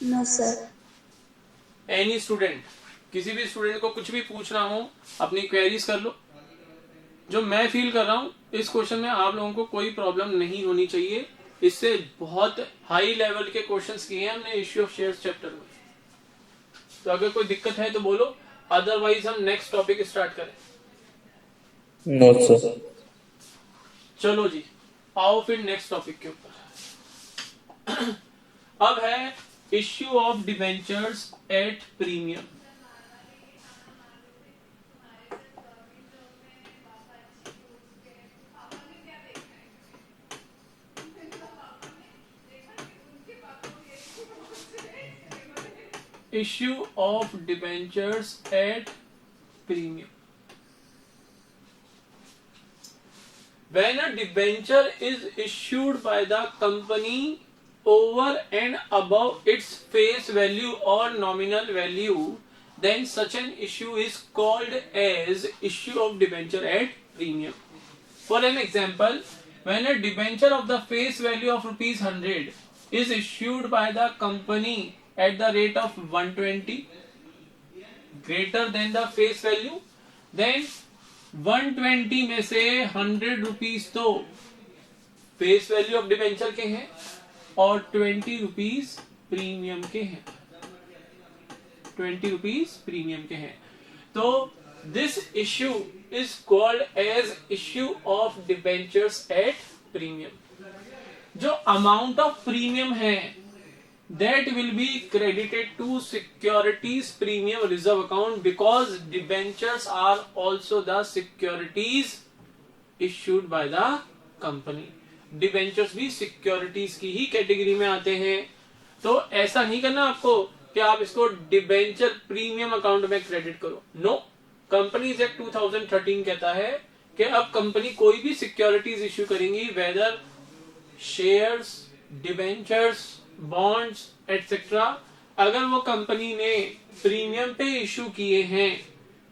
No sir. Any student, किसी भी स्टूडेंट को कुछ भी पूछना हो अपनी क्वेरीज कर लो। जो मैं फील कर रहा हूं इस क्वेश्चन में आप लोगों को कोई प्रॉब्लम नहीं होनी चाहिए। इससे बहुत हाई लेवल के क्वेश्चंस किए हैं हमने इश्यू ऑफ शेयर्स चैप्टर में। तो अगर कोई दिक्कत है तो बोलो, अदरवाइज हम नेक्स्ट टॉपिक स्टार्ट करें। No sir. चलो जी आओ फिर नेक्स्ट टॉपिक के ऊपर। अब है issue of debentures at premium. Issue of debentures at premium. When a debenture is issued by the company over and above its face value or nominal value, then such an issue is called as issue of debenture at premium. For an example, when a debenture of the face value of rupees 100 is issued by the company at the rate of 120 greater than the face value, then 120 में से 100 rupees तो face value of debenture के हैं और 20 rupees premium के हैं। 20 rupees premium के हैं। तो this issue is called as issue of debentures at premium. जो अमाउंट ऑफ प्रीमियम है that will be credited to securities premium reserve account because debentures are also the securities issued by the company। debentures भी securities की ही category में आते हैं। तो ऐसा नहीं करना आपको कि आप इसको डिबेंचर प्रीमियम अकाउंट में क्रेडिट करो। नो, कंपनीज एक्ट 2013 कहता है कि अब कंपनी कोई भी सिक्योरिटीज इश्यू करेंगी, whether shares, debentures, bonds etcetera, अगर वो कंपनी ने प्रीमियम पे इशू किए हैं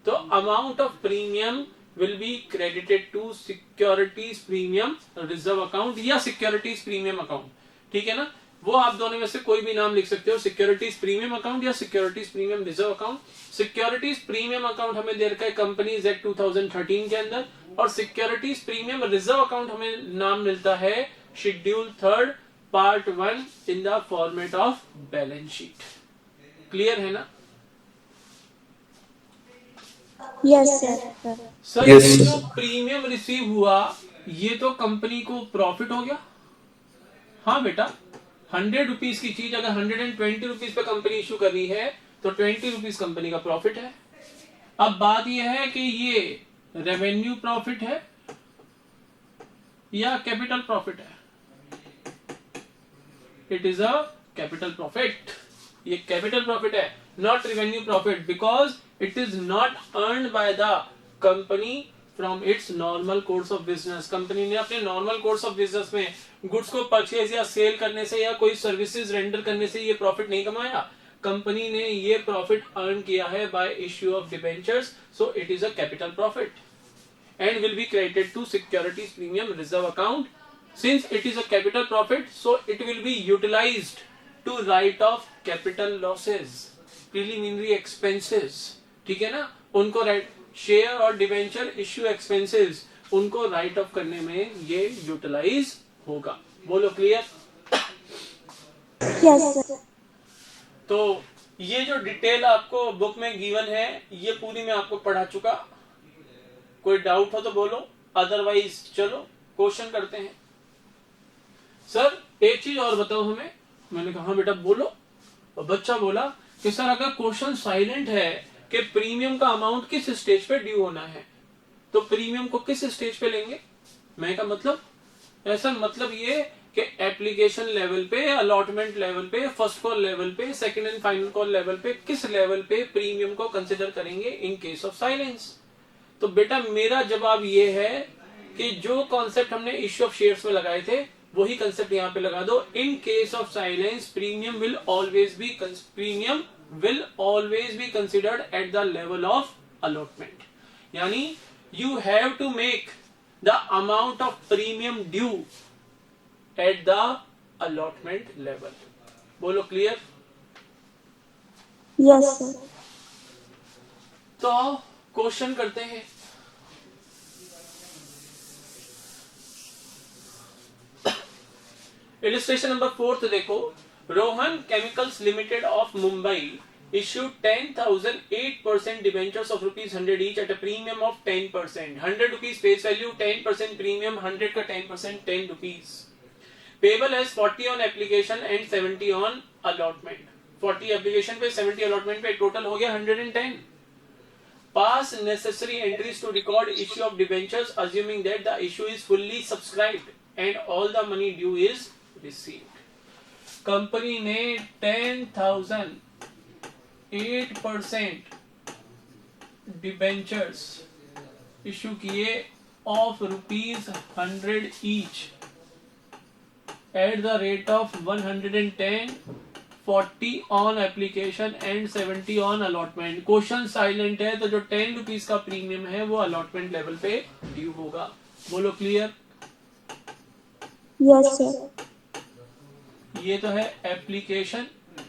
तो amount of premium will be credited to securities premium reserve account या सिक्योरिटीज प्रीमियम अकाउंट। ठीक है ना? वो आप दोनों में से कोई भी नाम लिख सकते हो, सिक्योरिटीज प्रीमियम अकाउंट या securities premium reserve account. Securities premium account हमें दे रखा है कंपनीज एक्ट 2013 के अंदर, और सिक्योरिटीज प्रीमियम रिजर्व अकाउंट हमें नाम मिलता है schedule 3 part 1 in the format of balance sheet. Clear है ना? Yes sir. सर Yes, ये sir. जो प्रीमियम रिसीव हुआ ये तो कंपनी को प्रॉफिट हो गया। हाँ बेटा, 100 रुपीज की चीज अगर 120 रुपीज पे कंपनी इशू कर रही है तो 20 रुपीज कंपनी का प्रॉफिट है। अब बात यह है कि ये रेवेन्यू प्रॉफिट है या कैपिटल प्रॉफिट है? It is a capital profit. ये कैपिटल प्रॉफिट है, not revenue profit, because it is not earned bye the company from its normal course of business. Company ने अपने नॉर्मल कोर्स ऑफ बिजनेस में goods को purchase या cell करने से या कोई सर्विसेज रेंडर करने से ये प्रॉफिट नहीं कमाया। कंपनी ने ये प्रॉफिट अर्न किया है bye issue of debentures, so it is a capital profit and will be credited to securities premium reserve account. Since it is a capital profit, so it will be utilized to write off capital losses, preliminary expenses. ठीक है ना, उनको share और debenture issue expenses उनको right of करने में ये utilise होगा। बोलो क्लियर? Yes, sir. तो ये जो डिटेल आपको बुक में गिवन है ये पूरी मैं आपको पढ़ा चुका। कोई डाउट हो तो बोलो, अदरवाइज चलो क्वेश्चन करते हैं। सर एक चीज और बताओ हमें। मैंने कहा हाँ बेटा बोलो। और बच्चा बोला कि सर अगर क्वेश्चन साइलेंट है कि प्रीमियम का अमाउंट किस स्टेज पे ड्यू होना है, तो प्रीमियम को किस स्टेज पे लेंगे? मैं का मतलब ऐसा मतलब ये कि एप्लीकेशन लेवल पे, अलॉटमेंट लेवल पे, फर्स्ट कॉल लेवल पे, second and final call level पे, किस लेवल पे प्रीमियम को कंसिडर करेंगे इन केस ऑफ साइलेंस? तो बेटा मेरा जवाब ये है कि जो कॉन्सेप्ट हमने इश्यू ऑफ शेयर्स में लगाए थे वही कंसेप्ट यहाँ पे लगा दो। In case of silence premium will always be considered at the level of allotment. यानी you have to make the amount of premium due at the allotment level. बोलो क्लियर? Yes, sir. तो question करते हैं। Illustration number 4 देखो। Rohan chemicals limited of Mumbai issued 10,000 8% debentures of rupees 100 each at a premium of 10%. 100 rupees face value, 10% premium, 100 का 10% 10 rupees. Payable as 40 on application and 70 on allotment. 40 application पे 70 allotment पे total हो गया 110. Pass necessary entries to record issue of debentures assuming that the issue is fully subscribed and all the money due is received. Company ने 10,000 8% debentures issue किए of ₹100 each eight the rate of 110, 40 on application and 70 on allotment. Question silent है तो जो 10 rupees का premium है वो allotment level पे due होगा। बोलो क्लियर? Yes, sir. ये तो है एप्लीकेशन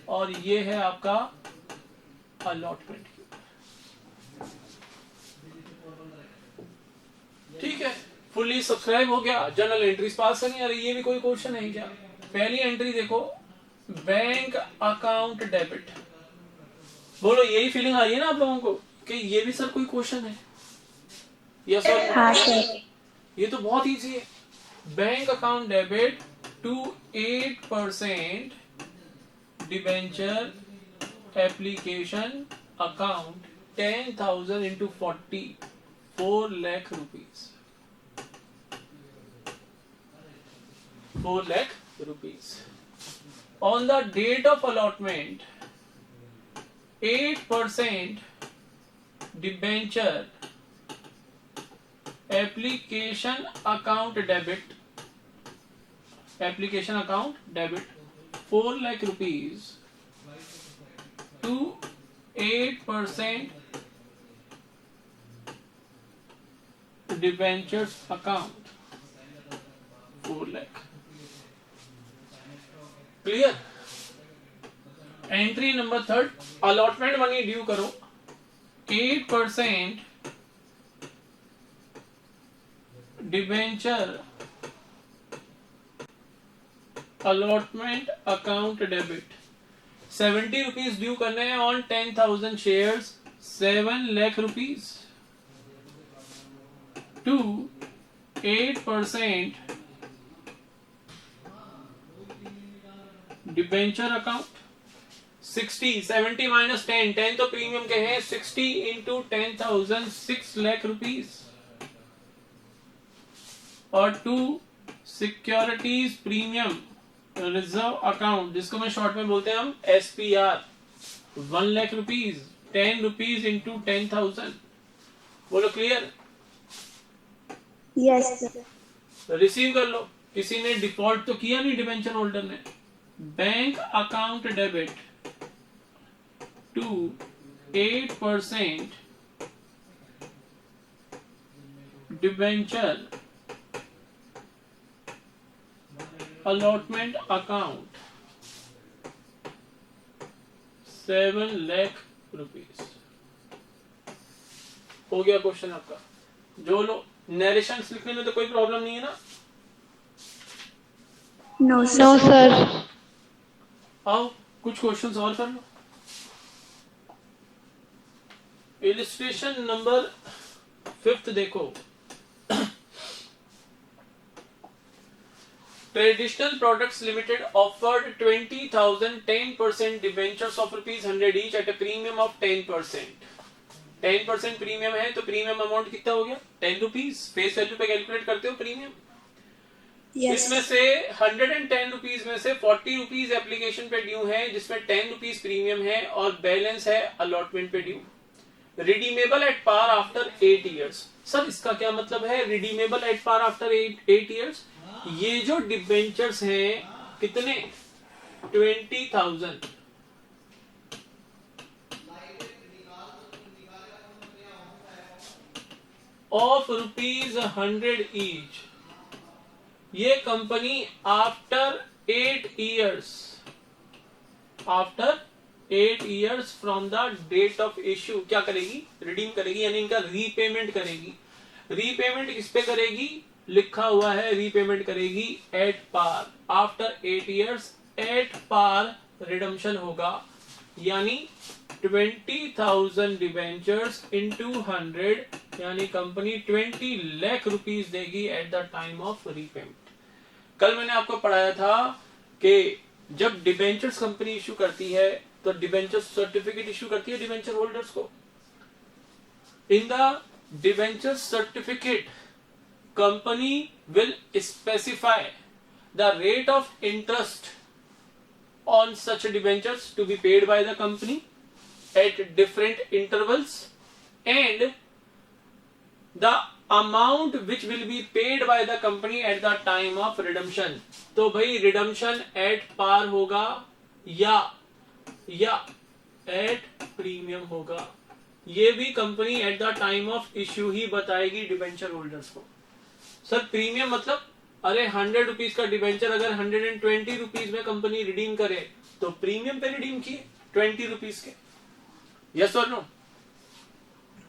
और ये है आपका अलॉटमेंट। ठीक है, फुल्ली सब्सक्राइब हो गया, जर्नल एंट्रीज पास करनी। अरे ये भी कोई क्वेश्चन है क्या? पहली एंट्री देखो, बैंक अकाउंट डेबिट। बोलो यही फीलिंग आ रही है ना आप लोगों को कि ये भी सर कोई क्वेश्चन है? यस और हाँ सर। ये तो बहुत इजी है। Bank account debit to 8% debenture application account 10,000 into 40, 4 lakh rupees. 4 lakh rupees. On the date of allotment, 8% debenture application account debit 4 lakh rupees to 8% debentures account 4 lakh. Clear? Entry number 3, allotment money due करो 8% debenture allotment account debit 70 rupees due करने हैं on 10,000 shares, 7 lakh rupees to 8% debenture account 60, 70 minus 10, 10 तो premium के हैं, 60 into 10,000 6 lakh rupees और to securities premium reserve account जिसको मैं short में बोलते हैं हम SPR 1 lakh rupees, 10 rupees into 10,000। बोलो क्लियर? Yes, sir. रिसीव कर लो। किसी ने डिफॉल्ट तो किया नहीं डिबेंचर होल्डर ने। Bank account debit to 8% debenture allotment account 7 lakh rupees. हो गया क्वेश्चन आपका। जो लोग नरेशंस लिखने में तो कोई प्रॉब्लम नहीं है ना? No, No, sir. sir. आओ कुछ क्वेश्चंस और कर लो। इलिस्ट्रेशन नंबर 5 देखो। Traditional Products Limited offered 20,000 10% debentures of ₹100 each at a premium of 10%. 10% premium है तो प्रीमियम अमाउंट कितना हो गया? 10 रुपीज। फेस वैल्यू पे कैलकुलेट करते हो प्रीमियम। Yes. इसमें से 110 रुपीज में से 40 रुपीज एप्लीकेशन पे ड्यू है, जिसमें 10 रुपीज प्रीमियम है और बैलेंस है अलॉटमेंट पे due. Redeemable at par after 8 years. Sir इसका क्या मतलब है redeemable at par after 8 years? ये जो डिबेंचर्स हैं कितने? 20,000 ऑफ ₹100 ईच। ये company after 8 years from the date of issue क्या करेगी? रिडीम करेगी, यानी इनका रीपेमेंट करेगी। रीपेमेंट किस पे करेगी? लिखा हुआ है रीपेमेंट करेगी at par. After 8 years at par redemption होगा, यानी 20,000 डिबेंचर्स इंटू 100, यानी कंपनी 20 लाख रुपीस देगी at the time of repayment. कल मैंने आपको पढ़ाया था कि जब डिबेंचर्स कंपनी इश्यू करती है तो डिबेंचर सर्टिफिकेट इश्यू करती है डिबेंचर होल्डर्स को। In the debenture certificate company will specify the rate of interest on such debentures to be paid by the company at different intervals and the amount which will be paid by the company at the time of redemption। तो भाई redemption at par होगा या at premium होगा, ये भी company at the time of issue ही बताएगी debenture holders को। Sir premium मतलब अरे 100 रुपीज का डिबेंचर अगर 120 रुपीज में कंपनी रिडीम करे तो प्रीमियम पे रिडीम किए 20 रुपीज के। यस और नो?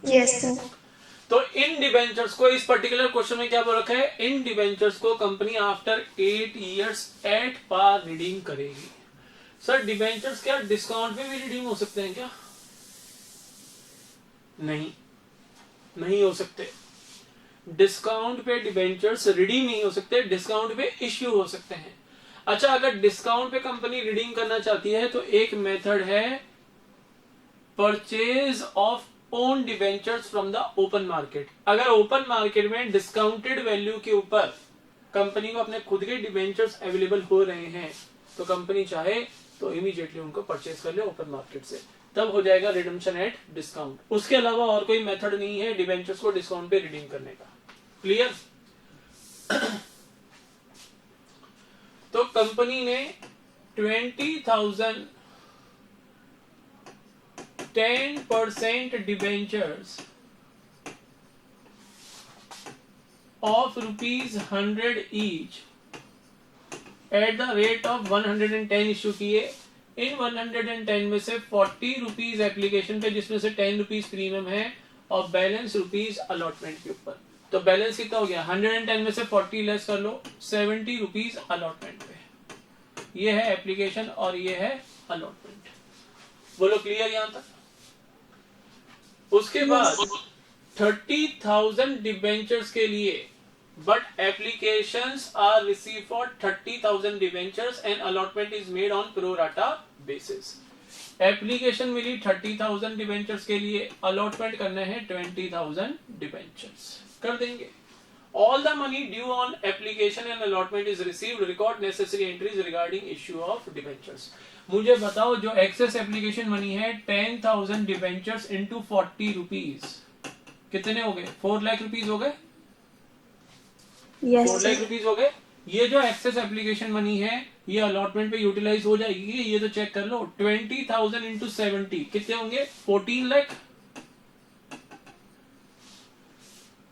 Yes, sir. तो इन डिबेंचर्स को इस पर्टिकुलर क्वेश्चन में क्या बोल रखा है? इन डिबेंचर्स को company after 8 years at par redeem करेगी। सर डिबेंचर्स क्या डिस्काउंट में भी रिडीम हो सकते हैं क्या? नहीं हो सकते। डिस्काउंट पे डिबेंचर्स रिडीम नहीं हो सकते, डिस्काउंट पे इश्यू हो सकते हैं। अच्छा अगर डिस्काउंट पे कंपनी रिडीम करना चाहती है तो एक मेथड है purchase of own debentures from the open market. अगर ओपन मार्केट में डिस्काउंटेड वैल्यू के ऊपर कंपनी को अपने खुद के डिबेंचर्स अवेलेबल हो रहे हैं तो कंपनी चाहे तो इमीडिएटली उनको परचेज कर ले ओपन मार्केट से, तब हो जाएगा रिडम्पशन एट डिस्काउंट। उसके अलावा और कोई मेथड नहीं है डिबेंचर्स को डिस्काउंट पे रिडीम करने का। क्लियर? तो कंपनी ने 20,000 10% debentures of ₹100 each eight the rate of 110 issue किए। इन 110 में से 40 रुपीज एप्लीकेशन पे, जिसमें से 10 रुपीज प्रीमियम है और बैलेंस रुपीज अलॉटमेंट के ऊपर। तो बैलेंस कितना हो गया? 110 में से 40 लेस कर लो, 70 रुपीज अलॉटमेंट पे। ये है एप्लीकेशन और ये है अलॉटमेंट। बोलो क्लियर यहां तक? उसके बाद 30,000 डिबेंचर्स के लिए but applications are received for 30,000 debentures and allotment is made on pro rata basis. Application मिली 30,000 डिबेंचर्स के लिए, अलॉटमेंट करने हैं 20,000 डिबेंचर्स। कर देंगे। All the money due on application and allotment is received. Record necessary entries regarding issue of debentures. मुझे बताओ जो एक्सेस एप्लीकेशन मनी है 10,000 डिबेंचर्स इंटू 40 रुपीज कितने हो गए? 4 लाख रुपीज हो गए। Yes, 4 lakh sir. रुपीज हो गए। ये जो एक्सेस एप्लीकेशन मनी है ये अलॉटमेंट पे यूटिलाइज हो जाएगी, ये तो चेक कर लो। 20,000 इंटू 70 कितने होंगे? 14 लाख।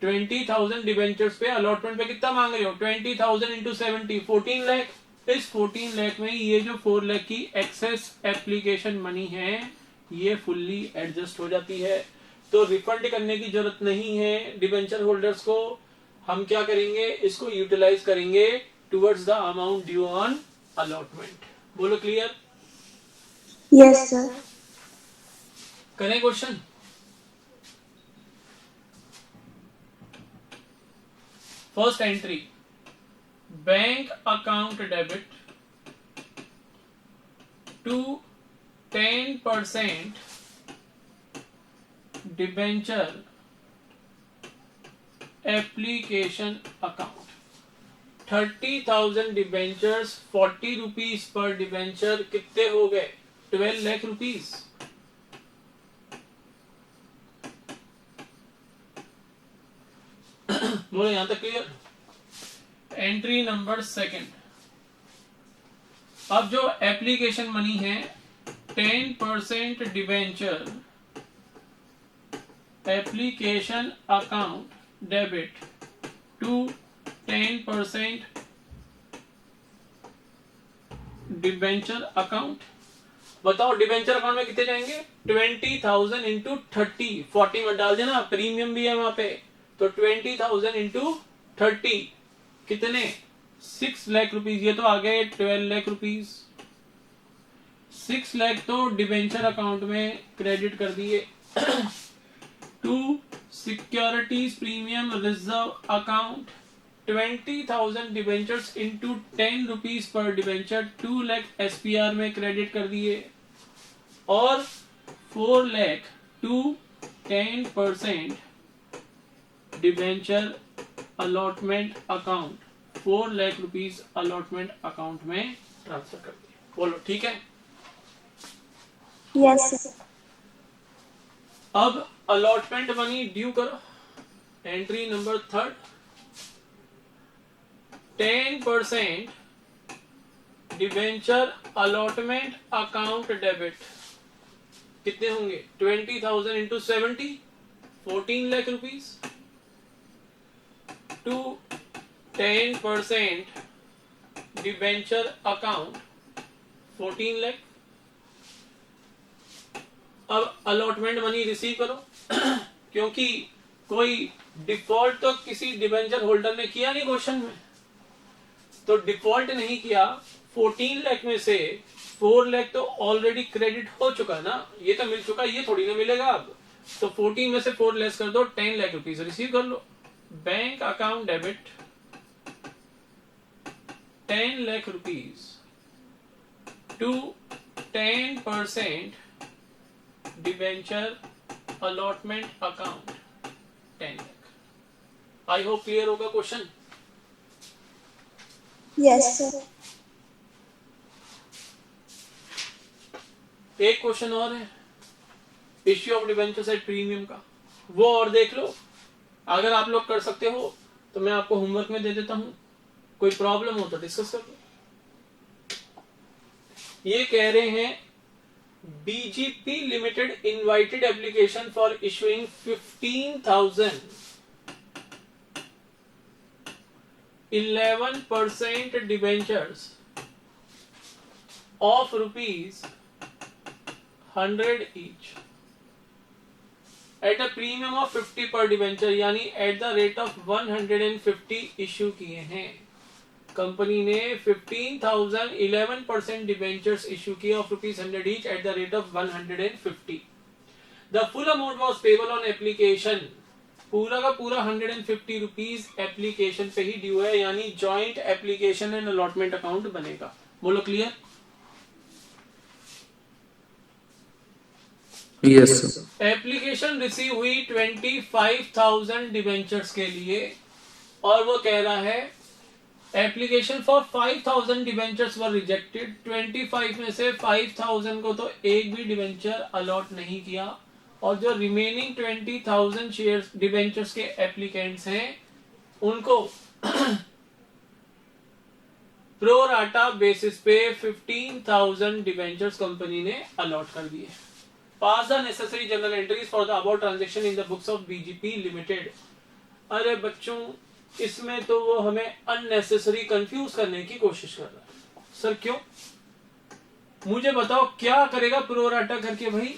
20,000 डिवेंचर्स पे अलॉटमेंट पे कितना मांग रहे हो? 20,000 इंटू 70 14 लाख। इस 14 लाख में ये जो 4 लाख की एक्सेस एप्लीकेशन मनी है ये फुल्ली एडजस्ट हो जाती है, तो रिफंड करने की जरूरत नहीं है डिवेंचर होल्डर्स को। हम क्या करेंगे? इसको यूटिलाइज करेंगे towards the amount due on allotment. बोलो क्लियर? Yes, sir. करें question? First entry, bank account debit to 10% debenture application account. 30,000 debentures, 40 rupees per debenture, कितने हो गए? 12 लाख रुपीज। बोलो यहां तक क्लियर? एंट्री नंबर सेकंड, अब जो एप्लीकेशन मनी है 10% debenture application account debit to 10% debenture account. बताओ डिबेंचर अकाउंट में कितने जाएंगे? 20,000 इंटू 30, 40 में डाल देना, प्रीमियम भी है वहां पे, तो 20,000 इंटू 30 कितने? 6 लाख रुपीज। ये तो आ गए 12 लाख रुपीज। 6 लाख तो डिबेंचर अकाउंट में क्रेडिट कर दिए। To securities premium reserve account 20,000 debentures into 10 rupees per debenture 2 lakh SPR में क्रेडिट कर दिए, और 4 lakh to 10% debenture allotment account 4 lakh rupees allotment account में ट्रांसफर कर दिए। बोलो ठीक है? Yes, sir. अब अलॉटमेंट मनी ड्यू करो। Entry number third, 10% debenture allotment account debit कितने होंगे? 20,000 into 70 14 lakh rupees to 10% debenture account 14 lakh. अब अलॉटमेंट मनी रिसीव करो। क्योंकि कोई डिफॉल्ट तो किसी डिबेंचर होल्डर ने किया नहीं क्वेश्चन में, तो डिफॉल्ट नहीं किया। 14 लाख में से 4 लाख तो ऑलरेडी क्रेडिट हो चुका ना, ये तो मिल चुका, ये थोड़ी ना मिलेगा अब। तो 14 में से 4 लेस कर दो, 10 लाख रुपीज रिसीव कर लो। Bank account debit 10 lakh rupees to 10% debenture allotment account 10 lakh. I hope clear होगा क्वेश्चन? Yes, sir. एक क्वेश्चन और है issue of debentures at premium का, वो और देख लो। अगर आप लोग कर सकते हो तो मैं आपको होमवर्क में दे देता हूं, कोई प्रॉब्लम हो तो डिस्कस कर लो। ये कह रहे हैं BGP limited invited application for issuing 15,000 11% debentures of ₹100 each at a premium of 50 per debenture, यानी at the rate of 150 issue किए हैं। कंपनी ने 15,000 11% डिबेंचर्स इश्यू किए of ₹100 each at the rate of 150। The full amount was payable on application, पूरा का पूरा 150 rupees application पे ही ड्यू है, यानी joint application and allotment account बनेगा। बोलो clear? Yes, sir. Application receive हुई 25,000 डिबेंचर्स के लिए, और वो कह रहा है application for 5,000 debentures were rejected. 25 में से 5,000 को तो एक भी डिबेंचर अलॉट नहीं किया, और जो रिमेनिंग 20,000 शेयर्स डिबेंचर्स के एप्लीकेंट्स हैं उनको प्रो राटा बेसिस पे 15,000 डिवेंचर्स कंपनी ने अलॉट कर दिए। Pass the necessary journal entries for the about transaction in the books of BGP limited. अरे बच्चों, इसमें तो वो हमें अननेसेसरी कंफ्यूज करने की कोशिश कर रहा है। सर क्यों? मुझे बताओ क्या करेगा प्रो राटा करके भाई?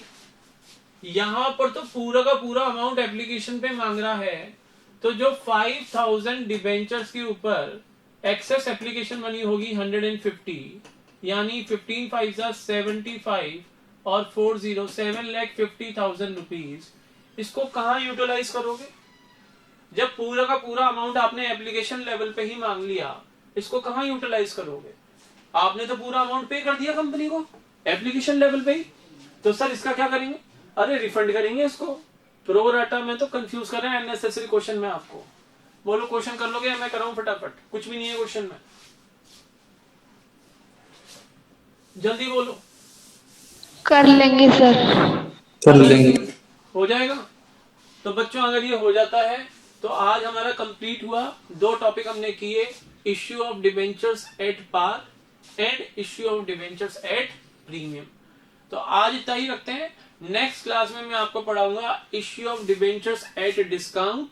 यहां पर तो पूरा का पूरा अमाउंट एप्लीकेशन पे मांग रहा है, तो जो 5,000 डिबेंचर्स के ऊपर एक्सेस एप्लीकेशन मनी होगी 150, यानी 15 5 75 और 40 7,50,000 रुपीज, इसको कहां यूटिलाइज करोगे? जब पूरा का पूरा अमाउंट आपने एप्लीकेशन लेवल पे ही मांग लिया, इसको कहां यूटिलाइज करोगे? आपने तो पूरा अमाउंट पे कर दिया कंपनी को एप्लीकेशन लेवल पे ही, तो सर इसका क्या करेंगे? अरे रिफंड करेंगे इसको। प्रो राटा में तो कंफ्यूज कर रहे हैं अननेसेसरी क्वेश्चन में आपको। बोलो क्वेश्चन कर लोगे या मैं कराऊं फटाफट? कुछ भी नहीं है क्वेश्चन में, जल्दी बोलो। कर लेंगे सर। कर लेंगे। हो जाएगा। तो बच्चों अगर ये हो जाता है तो आज हमारा कंप्लीट हुआ। 2 टॉपिक हमने किए, issue of debentures at par and issue of debentures at premium. तो आज इतना ही रखते हैं। नेक्स्ट क्लास में मैं आपको पढ़ाऊंगा issue of debentures at discount,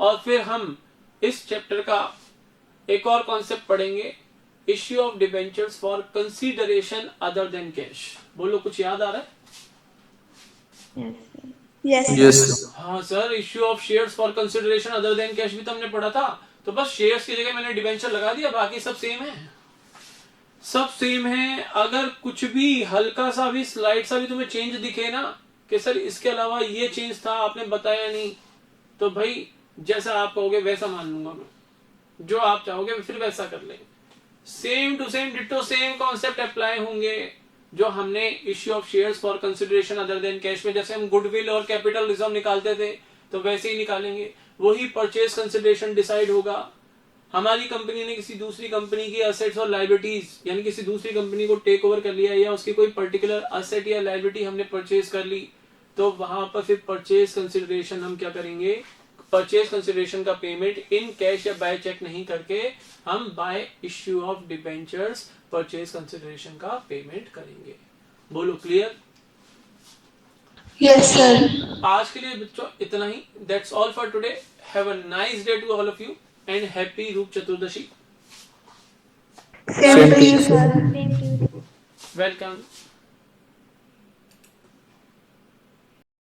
और फिर हम इस चैप्टर का एक और कॉन्सेप्ट पढ़ेंगे, issue of debentures for consideration other than cash. बोलो कुछ याद आ रहा है? Yes yes. हाँ sir, issue of shares for consideration other than cash भी तो हमने पढ़ा था। तो बस शेयर्स की जगह मैंने डिबेंचर लगा दिया, बाकी सब सेम है, सब सेम है। अगर कुछ भी हल्का सा भी स्लाइड सा भी तुम्हें चेंज दिखे ना कि सर इसके अलावा ये चेंज था आपने बताया नहीं, तो भाई जैसा आप कहोगे वैसा मान लूंगा मैं, जो आप चाहोगे फिर वैसा कर लेंगे। Same to same ditto same concept apply होंगे जो हमने issue of shares for consideration other than cash में, जैसे हम गुडविल और कैपिटल रिजर्व निकालते थे तो वैसे ही निकालेंगे। वही परचेज कंसीडरेशन डिसाइड होगा। हमारी कंपनी ने किसी दूसरी कंपनी की असेट्स और लायबिलिटीज, यानी किसी दूसरी कंपनी को टेक ओवर कर लिया, या उसकी कोई पर्टिकुलर असेट या लायबिलिटी हमने परचेज कर ली, तो वहां पर फिर परचेज कंसीडरेशन हम क्या करेंगे? परचेज कंसीडरेशन का पेमेंट इन कैश या बाय चेक नहीं करके हम bye issue of debentures purchase consideration का पेमेंट करेंगे। बोलो क्लियर? Yes sir. आज के लिए बच्चों इतना ही। That's all for today. Have a nice day to all of you and happy Roop Chaturdashi. Same to you sir. Welcome.